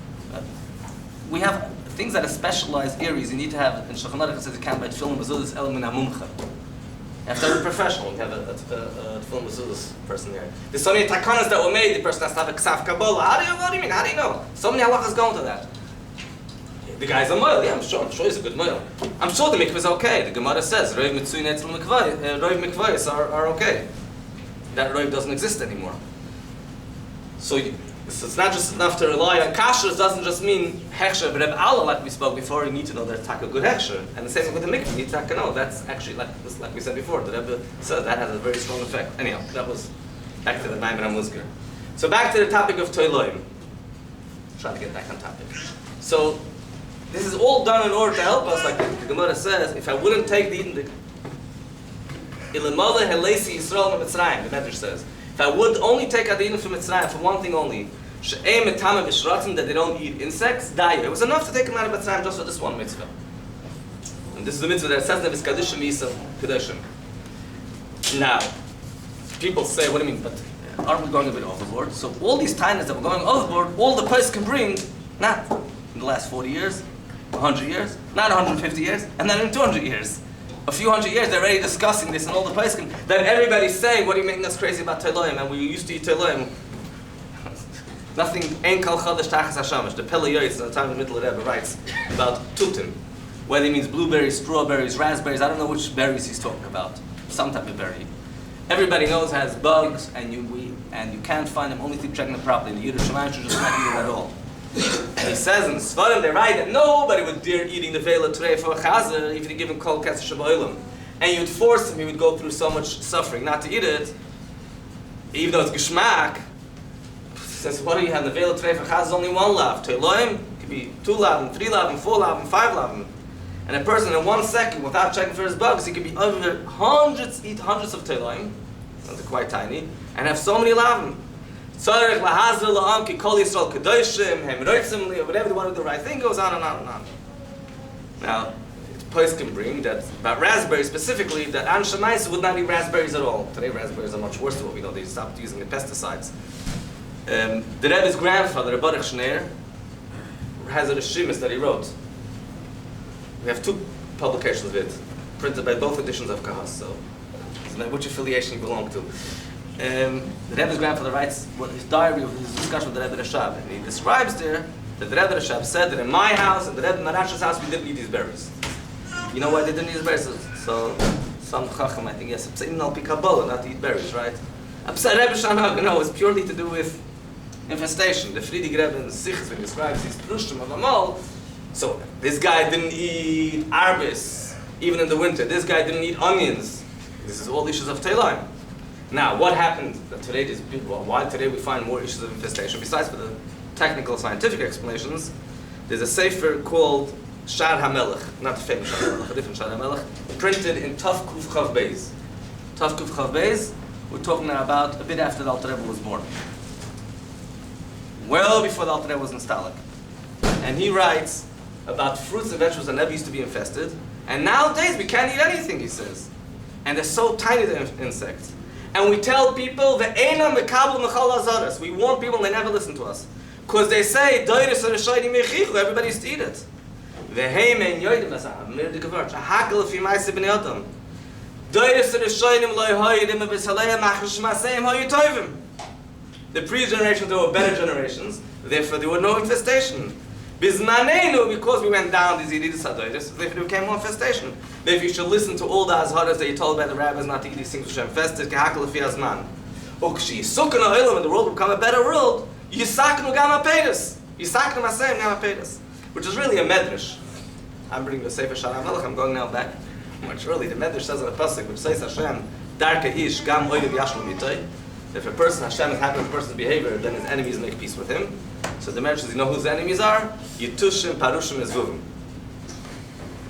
We have things that are specialized areas you need to have. In Shulchan Aruch it says you can't buy tefillin b'zudus el min hamumcha. You have to have a professional. You have a tefillin b'zudus person there. There's so many takanas that were made. The person has to have a ksav kabbalah. What do you mean? How do you know? So many halachas go into that. The guy's a moil. Yeah, I'm sure he's a good moil. I'm sure the mikveh is okay. The Gemara says roiv mitzuyin etzel mikveh. Roiv mikvehs are okay. That roiv doesn't exist anymore. So it's not just enough to rely on kasher. It doesn't just mean hechsher, but Allah, like we spoke before, you need to know there's a good hechsher. And the same thing with the mikveh, you need to know that's actually like we said before. The Rebbe said that has a very strong effect. Anyhow, that was back to the Maimon HaMuzgar. So back to the topic of toiloim. Trying to get back on topic. So this is all done in order to help us, like the Gemara says. If I wouldn't take the Ilamala Helesi Yisrael Mitzrayim, the Medrash says. If I would only take Adin from Mitzrayim for one thing only, that they don't eat insects, die. It was enough to take them out of Mitzrayim just for this one mitzvah. And this is the mitzvah that says that it's Kadishim Yisrael Kadishim. Now, people say, what do you mean, but aren't we going a bit overboard? So all these tainas that we're going overboard, all the place can bring, not in the last 40 years, 100 years, not 150 years, and then in 200 years. A few hundred years, they're already discussing this, and all the place can. Then everybody's saying, "What are you making us crazy about Teiloim?" And we used to eat Teiloim. Nothing. Ein kal chadash tachas hashamash. The Pele Yoetz, in the time of the middle of the Rebbe, writes about tutim, whether he means blueberries, strawberries, raspberries. I don't know which berries he's talking about. Some type of berry. Everybody knows has bugs, and you can't find them only if you check them properly. The Yiddish Shemaim should just not eat it at all. And he says in Sfarim, they write that nobody would dare eating the Vela Trei for a Chazer if you give him Kol Ketz Shaboilim. And you would force him, he would go through so much suffering not to eat it, even though it's Geschmack. Says, what do you have? The Vela Trei for Chazer is only one lav. Teiloim could be 2 lavim, 3 lavim, 4 lavim, 5 lavim. And a person in 1 second, without checking for his bugs, he could be over eat hundreds of Teiloim, they're quite tiny, and have so many lavim. Whatever they want to do the right thing goes on and on and on. Now, the place can bring that about raspberries specifically, that Anshe Maisa would not eat raspberries at all. Today raspberries are much worse than what we know. They stopped using the pesticides. The Rebbe's grandfather, Rabbi Yosef has a Rishimis that he wrote. We have 2 publications of it, printed by both editions of Kahas. So, which affiliation you belong to. The Rebbe's grandfather writes his diary of his discussion with the Rebbe Rashab, and he describes there that the Rebbe Rashab said that in my house and the Rebbe Narash's house we didn't eat these berries. You know why they didn't eat these berries? So some Chacham, I think, yes, even al pi Kabbalah, not to eat berries, right? Rebbe Shana, no, it's purely to do with infestation. The Friedrich Rebbe in Sichos, when he describes these Prushtim of Amal, so this guy didn't eat arbis, even in the winter. This guy didn't eat onions. This is all issues of Teilaim. Now, what happened today? Why today we find more issues of infestation? Besides for the technical scientific explanations, there's a sefer called Shar HaMelech, not the famous Shar HaMelech, a different Shar HaMelech, printed in Taf Kuf Chav Beis. Taf Kuf Chav Beis, we're talking now about a bit after the Alter Rebbe was born. Well before the Alter Rebbe was installed. And he writes about fruits and vegetables that never used to be infested, and nowadays we can't eat anything, he says. And they're so tiny, the insects. And we tell people, we warn people and they never listen to us. Because they say, everybody used to eat it. The pre-generations, there were better generations, therefore there were no infestation. Because we went down these Yedidus HaDoiris, therefore there became more infestation. Therefore you should listen to all the Azharas that you're told by the rabbis not to eat these things which are infested, when the world will become a better world, which is really a medrash. I'm bringing the Sefer Shar HaMelech, I'm going now back much early. The medrash says in the pasuk, which says Hashem, Darke ish gam oidev yashlu mitay. If a person, Hashem is happy with a person's behavior, then his enemies make peace with him. So the medrash says, you know who his enemies are? Yitushim, Parushim, Ezvuvim.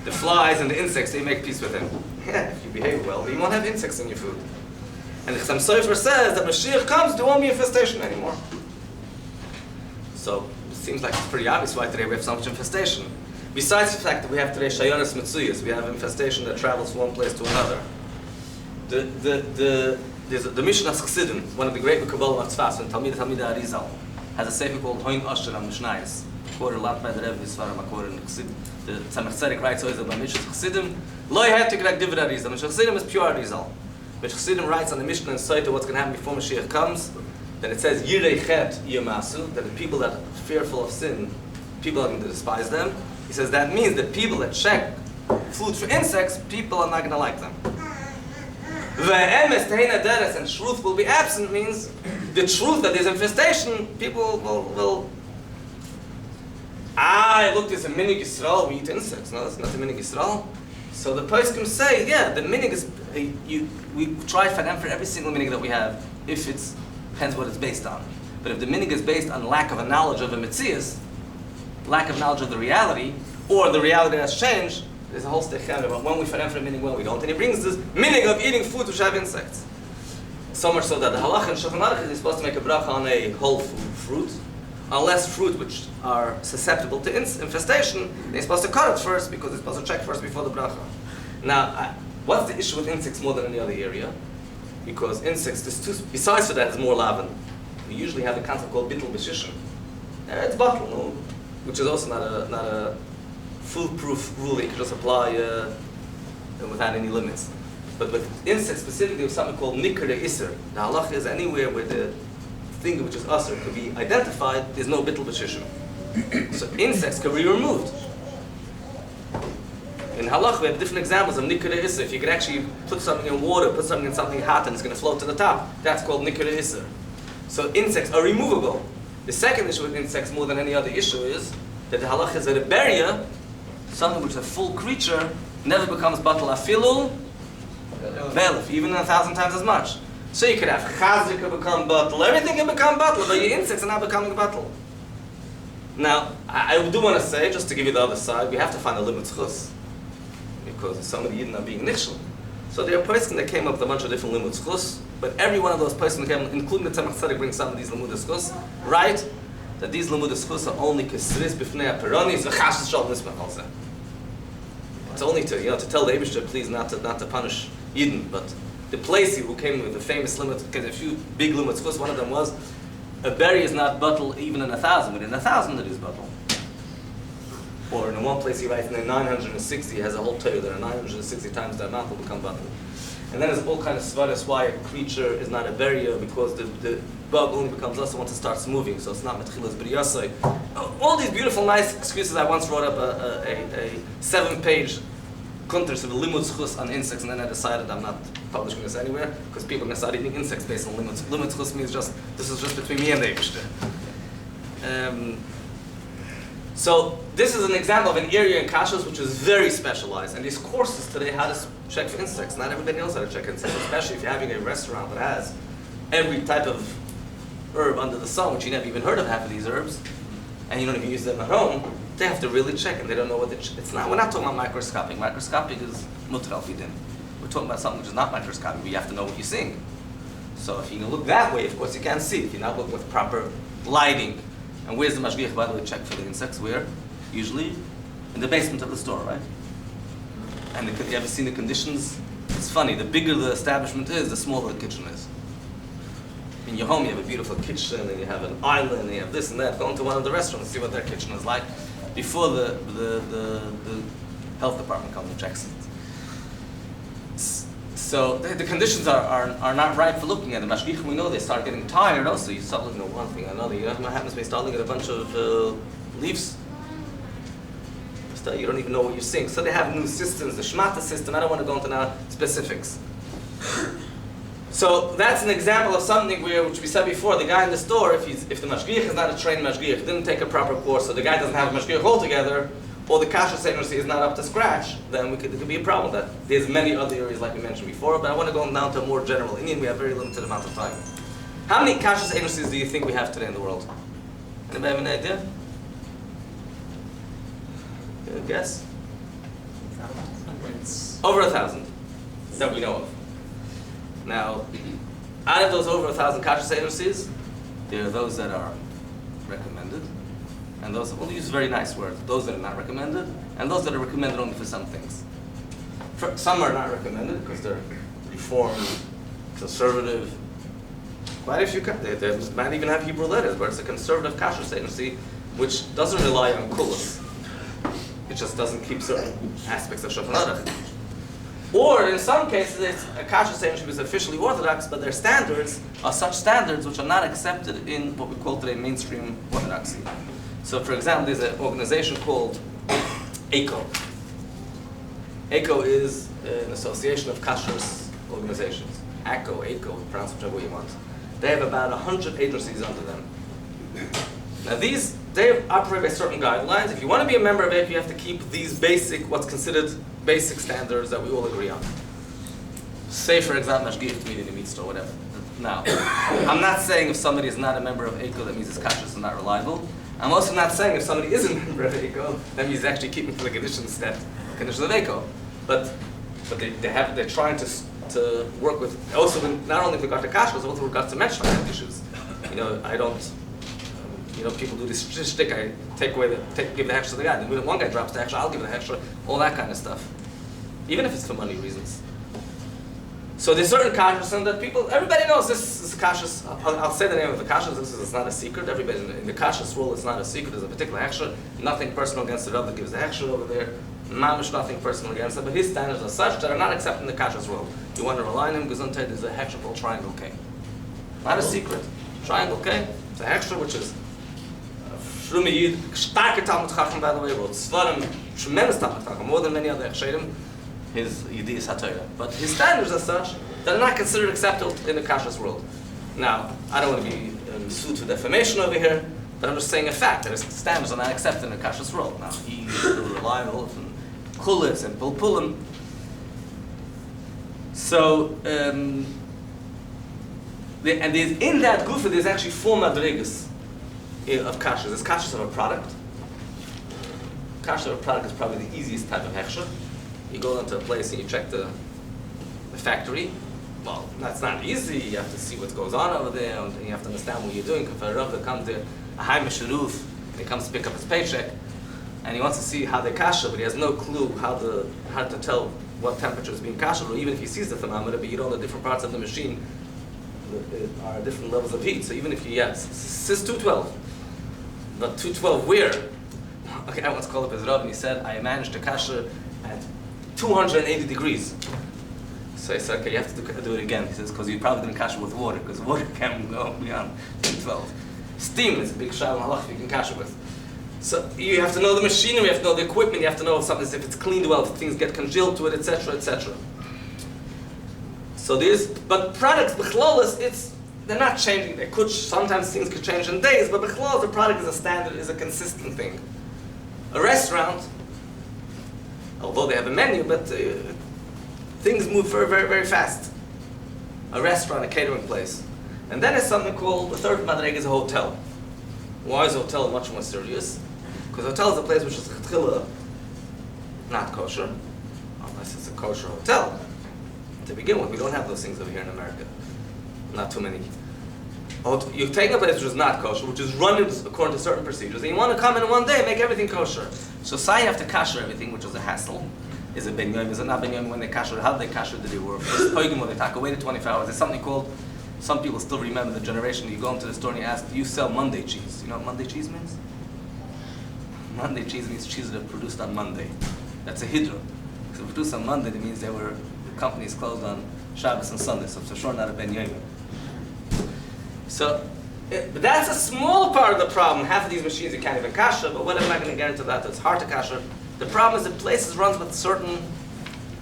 The flies and the insects, they make peace with him. Yeah, if you behave well, you won't have insects in your food. And the Chassam Sofer says that Mashiach comes, there won't be infestation anymore. So it seems like it's pretty obvious why today we have so much infestation. Besides the fact that we have today Shayonis Mitzuyas, we have infestation that travels from one place to another. The Mishnah Chassidim, one of the great Kabbalah of Tzfas, and Talmid Arizal, has a sefer called Hoin Asher on Mishnayos. Quoted a lot by the Rebbe Yisvarim, quoted in Chassidim. The Tzemach Tzedek writes always about Mishnah Chassidim. Lo yehetik rak divrei Arizal. Mishnah Chassidim is pure Arizal. Mishnah Chassidim writes on the Mishnah and Saita what's going to happen before Mashiach comes. Then it says Yirei Chet Yemasu, that the people that are fearful of sin, people are going to despise them. He says that means the people that check food for insects, people are not going to like them. And truth will be absent means the truth that there's infestation, people will look, there's a minig Yisrael, we eat insects. No, that's not the minig Yisrael. So the poskim say, yeah, the minig is, we try to find for every single minig that we have, if it's, depends what it's based on. But if the minig is based on lack of a knowledge of a mitzias, lack of knowledge of the reality, or the reality has changed, there's a whole stecham about when we find for a minig, when we don't. And he brings this minig of eating food which have insects. So much so that the halach in Shulchan Aruch is supposed to make a bracha on a whole fruit, unless fruit which are susceptible to infestation, they're supposed to cut it first because they're supposed to check first before the bracha. Now, what's the issue with insects more than any other area? Because insects, besides for that, is more lavin. We usually have a concept called bittul b'shishim. It's bottle, no? Which is also not a foolproof rule that you can just apply without any limits. But with insects specifically, with something called nikr isser, the halach is anywhere where the thing which is usr could be identified, there's no bittul b'shishim. So insects can be removed. In halach, we have different examples of nikr isser. If you could actually put something in water, put something in something hot, and it's going to float to the top, that's called nikr isser. So insects are removable. The second issue with insects, more than any other issue, is that the halach is that a beria, something which is a full creature, never becomes batal afilul, velif, even 1,000 times as much. So you could have chazik become batal, everything can become batal, but your insects are not becoming batal. Now, I do want to say, just to give you the other side, we have to find a limit chus, because some of the Yidden are being nichshel. So there are poskim that came up with a bunch of different limud chus, but every one of those poskim came, including the Tzemach Tzedek, brings some of these limud chus, right? That these limud chus are only kesris b'fnei aperonis v'chashes shal nismach also. It's only to tell the Eibishter, please not to punish Yidden, but the place who came with the famous limud, because a few big limud chus, one of them was a berry is not batal even in 1,000, but in 1,000 it is batal. Or in one place he writes, in 960, he has a whole Torah that 960 times the amount will become batal. And then there's all kind of svaras why a creature is not a barrier, because the bug only becomes us once it starts moving, so it's not metchilas b'riyasai. All these beautiful, nice excuses. I once wrote up a 7-page kuntres of the limud zchus on insects, and then I decided I'm not publishing this anywhere because people are going to start eating insects based on limud. Limud zchus means this is just between me and the Hechsher. So this is an example of an area in kashas which is very specialized. And these courses today, how to check for insects. Not everybody knows how to check insects, especially if you're having a restaurant that has every type of herb under the sun, which you never even heard of half of these herbs, and you don't even use them at home. They have to really check, and they don't know what it's not. We're not talking about microscopic. Microscopic is mutar al pidin. We're talking about something which is not microscopic, but you have to know what you're seeing. So if you look that way, of course you can't see. If you're not looking with proper lighting. And where's the mashgiach, by the way, check for the insects? Where? Usually in the basement of the store, right? And you ever seen the conditions? It's funny, the bigger the establishment is, the smaller the kitchen is. In your home you have a beautiful kitchen, and you have an island, and you have this and that. Go into one of the restaurants, see what their kitchen is like before the health department comes and checks it. So the conditions are not right for looking at the mashgiach. We know they start getting tired also. You start looking at one thing or another. You know what happens when you start looking at a bunch of leaves? You don't even know what you're seeing. So they have new systems, the shmata system. I don't want to go into now specifics. So that's an example of something which we said before, the guy in the store, if the mashgiach is not a trained mashgiach, didn't take a proper course, so the guy doesn't have a mashgiach altogether, or the kashrus agency is not up to scratch, then it could be a problem. That there's many other areas like we mentioned before, but I want to go down to a more general Indian. We have very limited amount of time. How many kashrus agencies do you think we have today in the world? Anybody have an idea? Guess? Over 1,000 that we know of. Now, out of those over 1,000 kashrus agencies, there are those that are recommended, and those, we'll use very nice words, those that are not recommended, and those that are recommended only for some things. Some are not recommended because they're reformed, conservative. Quite a few, they might even have Hebrew letters, but it's a conservative kashrus agency which doesn't rely on kulas. It just doesn't keep certain aspects of Shulchan Aruch. Or in some cases, it's a kashrus agency is officially orthodox, but their standards are such standards which are not accepted in what we call today mainstream orthodoxy. So, for example, there's an organization called ACO. ACO is an association of kashrus organizations. ACO, pronounce whichever way you want. They have about 100 agencies under them. Now they operate by certain guidelines. If you want to be a member of ACO, you have to keep these what's considered basic standards that we all agree on. Say, for example, mashgiach to meet in a meat store, whatever. Now, I'm not saying if somebody is not a member of ACO, that means his kashrus is not reliable. I'm also not saying if somebody is a member of ACO, that means he's actually keeping the conditions of ACO. But they're trying to work with, also not only with regard to kashrus, but also with regard to menstrual issues. People do this shtick, I give the hechsher to the guy. Then one guy drops the hechsher, I'll give the hechsher, all that kind of stuff. Even if it's for money reasons. So there's certain kashrus that everybody knows this is kashrus. I'll say the name of the kashrus, it's not a secret. Everybody in the kashrus rule, it's not a secret. There's a particular hechsher, nothing personal against the Rav that gives the hechsher over there. Mamish, nothing personal against it, but his standards are such that are not accepting the kashrus rule. You want to rely on him, gesundheit, there's a hechsher called Triangle K. Not a secret. Triangle K, it's a hechsher which is starke Talmud Chacham, by the way, wrote Svarim, tremendous Talmud Chacham, more than many other hechsherim, his Yidiyas HaTorah. But his standards are such that are not considered acceptable in the kashrus world. Now, I don't want to be sued for defamation over here, but I'm just saying a fact that his standards are not accepted in the kashrus world. Now, he's reliable and chulitz and pulpulim. So, and in that gufa, there's actually 4 madrigas of kashrus. There's kashrus of a product. Kashrus of a product is probably the easiest type of hechsher. You go into a place and you check the factory. Well, that's not easy. You have to see what goes on over there, and you have to understand what you're doing. If a Rav that comes there, a high misharuf, and he comes to pick up his paycheck, and he wants to see how they kasher, but he has no clue how to tell what temperature is being kasher, or even if he sees the thermometer, but you don't know the different parts of the machine are different levels of heat. So even if it says 212, but 212 where? Okay, I once called up his Rav and he said, I managed to kasher at 280 degrees. So I said, okay, you have to do it again. He says, because you probably didn't kasher with water, because water can go beyond 12. Steam is a big shal halach you can kasher with. So you have to know the machinery, you have to know the equipment, you have to know if something, if it's cleaned well, if things get congealed to it, etc., etc. So but products, b'chlolis, they're not changing. Sometimes things could change in days, but b'chlolis, the product is a standard, is a consistent thing. A restaurant, although they have a menu, but things move very, very, very fast. A restaurant, a catering place. And then it's something called, the third madreg is a hotel. Why is a hotel much more serious? Because a hotel is a place which is not kosher, unless it's a kosher hotel. To begin with, we don't have those things over here in America. Not too many. You take a place which is not kosher, which is run according to certain procedures, and you want to come in one day and make everything kosher. So say you have to kasher everything, which is a hassle. Is it ben yom? Is it not ben yom when they kasher? How do they kasher the day work? Is poigim when they take away the 24 hours? There's something called, some people still remember the generation, you go into the store and you ask, do you sell Monday cheese? You know what Monday cheese means? Monday cheese means cheese that are produced on Monday. That's a hidra. So produced on Monday, that means the company's closed on Shabbos and Sunday, so for sure not a ben yom. So, but that's a small part of the problem. Half of these machines you can't even kasher, but whatever, I'm not going to get into that, it's hard to kasher. The problem is that places runs with a certain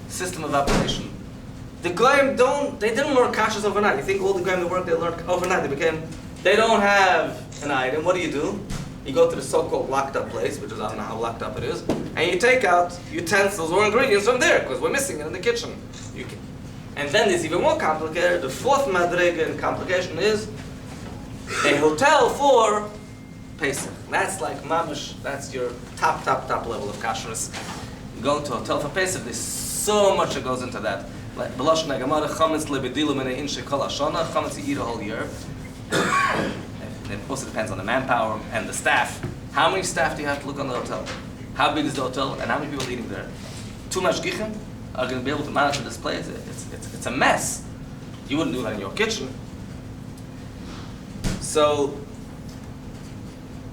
system of operation. The goyim they didn't learn kashers overnight. You think all the goyim that work, they learned overnight. They don't have an item. What do? You go to the so-called locked up place, which is, I don't know how locked up it is, and you take out utensils or ingredients from there, because we're missing it in the kitchen. And then there's even more complicated. The fourth madrega in complication is a hotel for Pesach. That's like mamash, that's your top level of kashrus. You go into a hotel for Pesach, there's so much that goes into that. Like B'lashon HaGemara, chametz lebedilu minei inshe kol hashana, chametz you eat a whole year. And it also depends on the manpower and the staff. How many staff do you have to look on the hotel? How big is the hotel and how many people are eating there? Too much gichem are going to be able to monitor this place. It's a mess. You wouldn't do that in your kitchen. So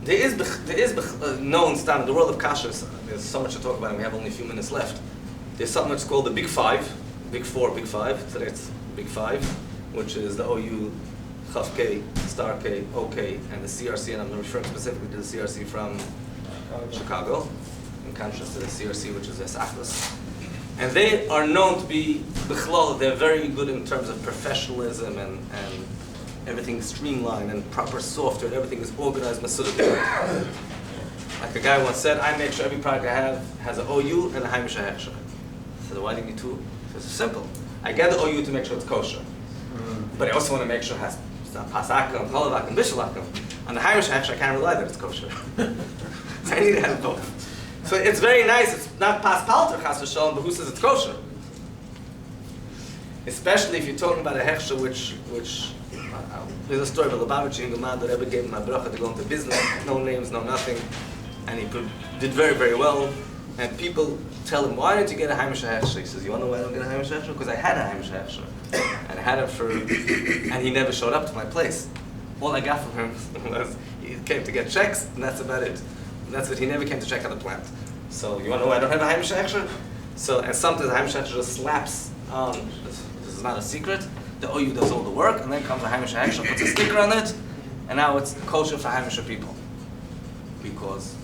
there is known standard. The world of kashrus. There's so much to talk about, and we have only a few minutes left. There's something that's called the Big Five, Big Four, Big Five. Today it's Big Five, which is the OU, Chaf K, Star K, OK, and the CRC. And I'm referring specifically to the CRC from Chicago, in contrast to the CRC, which is Esachlis. And they are known to be b'chlal. They're very good in terms of professionalism and everything streamlined and proper software, and everything is organized methodically. Like a guy once said, I make sure every product I have has an OU and a hechsher. So why do you need two? It's simple. I get the OU to make sure it's kosher, but I also want to make sure it has pasakim, cholavakim, bishalakim. On the hechsher, I can't rely that it's kosher. So I need to have both. So it's very nice. It's not pas palter chas v'shalom, but who says it's kosher? Especially if you're talking about a hechsher, which there's a story of a Lubavitcher in Gemara that Rebbe gave him a bracha to go into business, no names, no nothing, and he did very, very well. And people tell him, why didn't you get a hechsher? He says, you want to know why I don't get a hechsher? Because I had a hechsher, and I had it and he never showed up to my place. All I got from him was he came to get checks, and that's about it. And that's it. He never came to check out the plant. So you want to know why I don't have a hechsher? So, and sometimes the hechsher just slaps on. This is not a secret. The OU does all the work, and then comes a hechsher, puts a sticker on it, and now it's kosher for hechsher people. Because,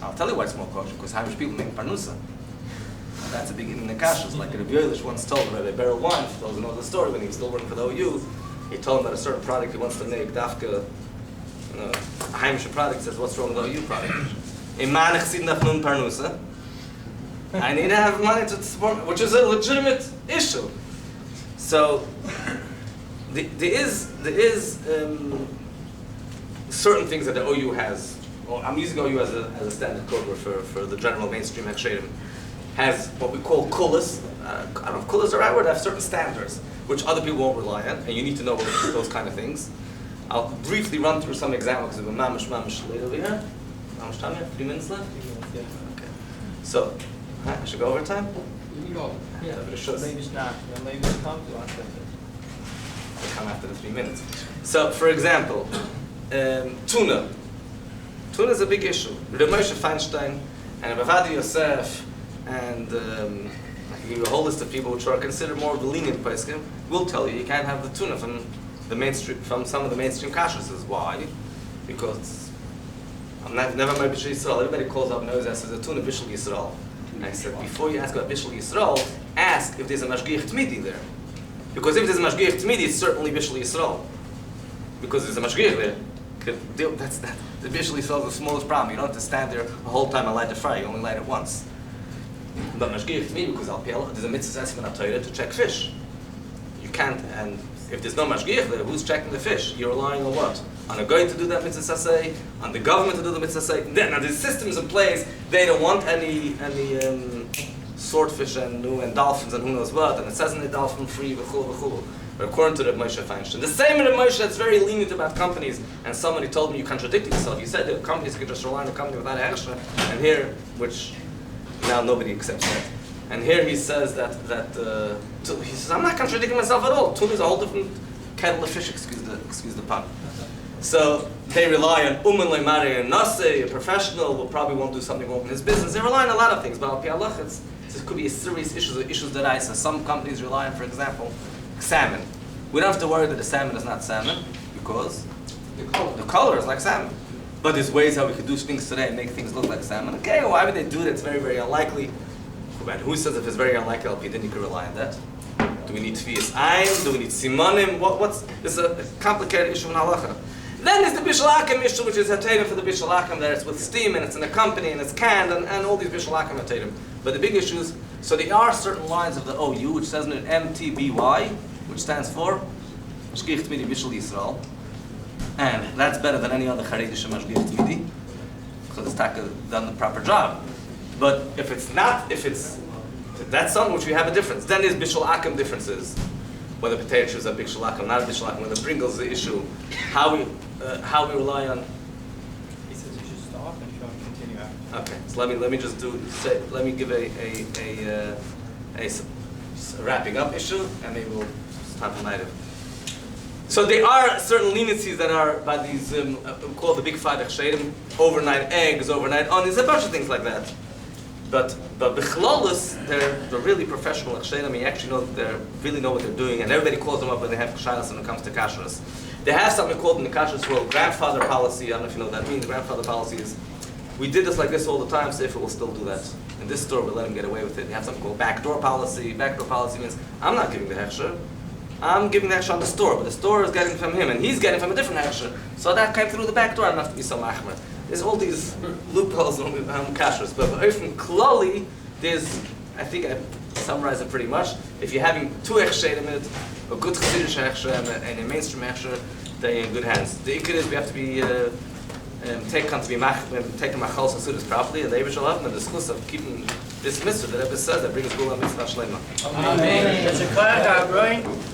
I'll tell you why it's more kosher, because hechsher people make parnusa. And that's a big in the kashrus. Like Rabbi Yosef once told Rabbi Barrel Wine, for those who know the story, when he was still working for the OU, he told him about a certain product he wants to make, dafka, a hechsher product. Says, what's wrong with the OU product? Parnusa. I need to have money to support, which is a legitimate issue. So there is certain things that the OU has. Well, I'm using OU as a standard code word for the general mainstream hechsherim. Has what we call kulas. I don't know if kulas is the right word. Have certain standards which other people won't rely on, and you need to know those kind of things. I'll briefly run through some examples of a mamash late over here. How much time you have? 3 minutes left? 3 minutes, yeah. Okay. So, I should go over time? You can go. Yeah. But it should. Maybe it's not. Maybe it's come to us. I'll come after the 3 minutes. So, for example, tuna. Tuna is a big issue. Rabbi Moshe Feinstein and Rabbi Yosef and a you a whole list of people which are considered more of the lenient poskim will tell you can't have the tuna from the mainstream, from some of the mainstream kashrus. Why? Because I'm never my Bishul Yisrael. Everybody calls up and knows that says a tuna Bishul Yisrael. And I said, before you ask about Bishul Yisrael, ask if there's a Mashgiach Tmidi there. Because if there's a Mashgiach Tmidi, it's certainly Bishul Yisrael. Because there's a Mashgiach there. That's that. The Bishul Yisrael is the smallest problem. You don't have to stand there the whole time and light the fire. You only light it once. But Mashgiach Tmidi, because there's a mitzvah to check fish. You can't, and if there's no Mashgiach there, who's checking the fish? You're relying on what? On a guy to do that mitzvah saseh, on the government to do the mitzvah saseh. Then, now there's systems in place, they don't want any swordfish and dolphins and who knows what, and it says in the dolphin free, v'chul. But according to Rabbi Moshe Feinstein, the same Rabbi Moshe that's very lenient about companies, and somebody told me you contradicted yourself. You said that companies could just rely on a company without a hechsher, and here, which now nobody accepts that. And here he says he says, I'm not contradicting myself at all. Tuna is a whole different kettle of fish, excuse the pun. So they rely on leimari and nase, a professional who probably won't do something wrong in his business. They rely on a lot of things, but al pi halach, it could be a serious issues that I say. Some companies rely on, for example, salmon. We don't have to worry that the salmon is not salmon because the color is like salmon. But there's ways how we could do things today and make things look like salmon. Okay, why would they do it? It's very, very unlikely. And who says if it's very unlikely, al pi din you can rely on that? Do we need tefiyas ayin? Do we need simanim? It's a complicated issue in halacha. Then there's the Bishul Akim issue, which is Hatayim for the Bishul Akim, that it's with steam and it's in a company and it's canned and all these Bishul Akim Hatayim. But the big issues, so there are certain lines of the OU, which says in it MTBY, which stands for Mashgiach Tmidi Bishul Yisrael. And that's better than any other Haredish Mashgiach Tmidi, because it's done the proper job. But if that's something which we have a difference. Then there's Bishul Akim differences. Whether potato chips are Bishul Akim, not Bishul Akim, whether Pringles is the issue, how we rely on. He says you should stop and you want to continue after. Okay, so let me just let me give a wrapping up issue, and maybe we'll stop tonight. So there are certain leniencies that are by these called the big five hechsherim, overnight eggs, overnight onions, a bunch of things like that. But b'chlolos, they're really professional hechsherim. You actually really know what they're doing, and everybody calls them up when they have kashaylas when it comes to kashrus. They have something called in the kashrus world grandfather policy. I don't know if you know what that means. Grandfather policy is we did this like this all the time. Sefer will still do that. In this store, we let them get away with it. They have something called backdoor policy. Backdoor policy means I'm not giving the hechsher. I'm giving the hechsher on the store, but the store is getting from him, and he's getting from a different hechsher. So that came through the back door. I don't have to be so machmer. There's all these loopholes on kashrus, but from klali, I think I summarized it pretty much. If you're having two hechsherim in it, a good chassidish hechsher and a mainstream hechsher, they're in good hands. The ikar is we have to be taken machal sasudas properly, and the Eibush will have the discuss of keeping this mitzvah that Rebbe says that brings Gula mitzvah shlema. Amen.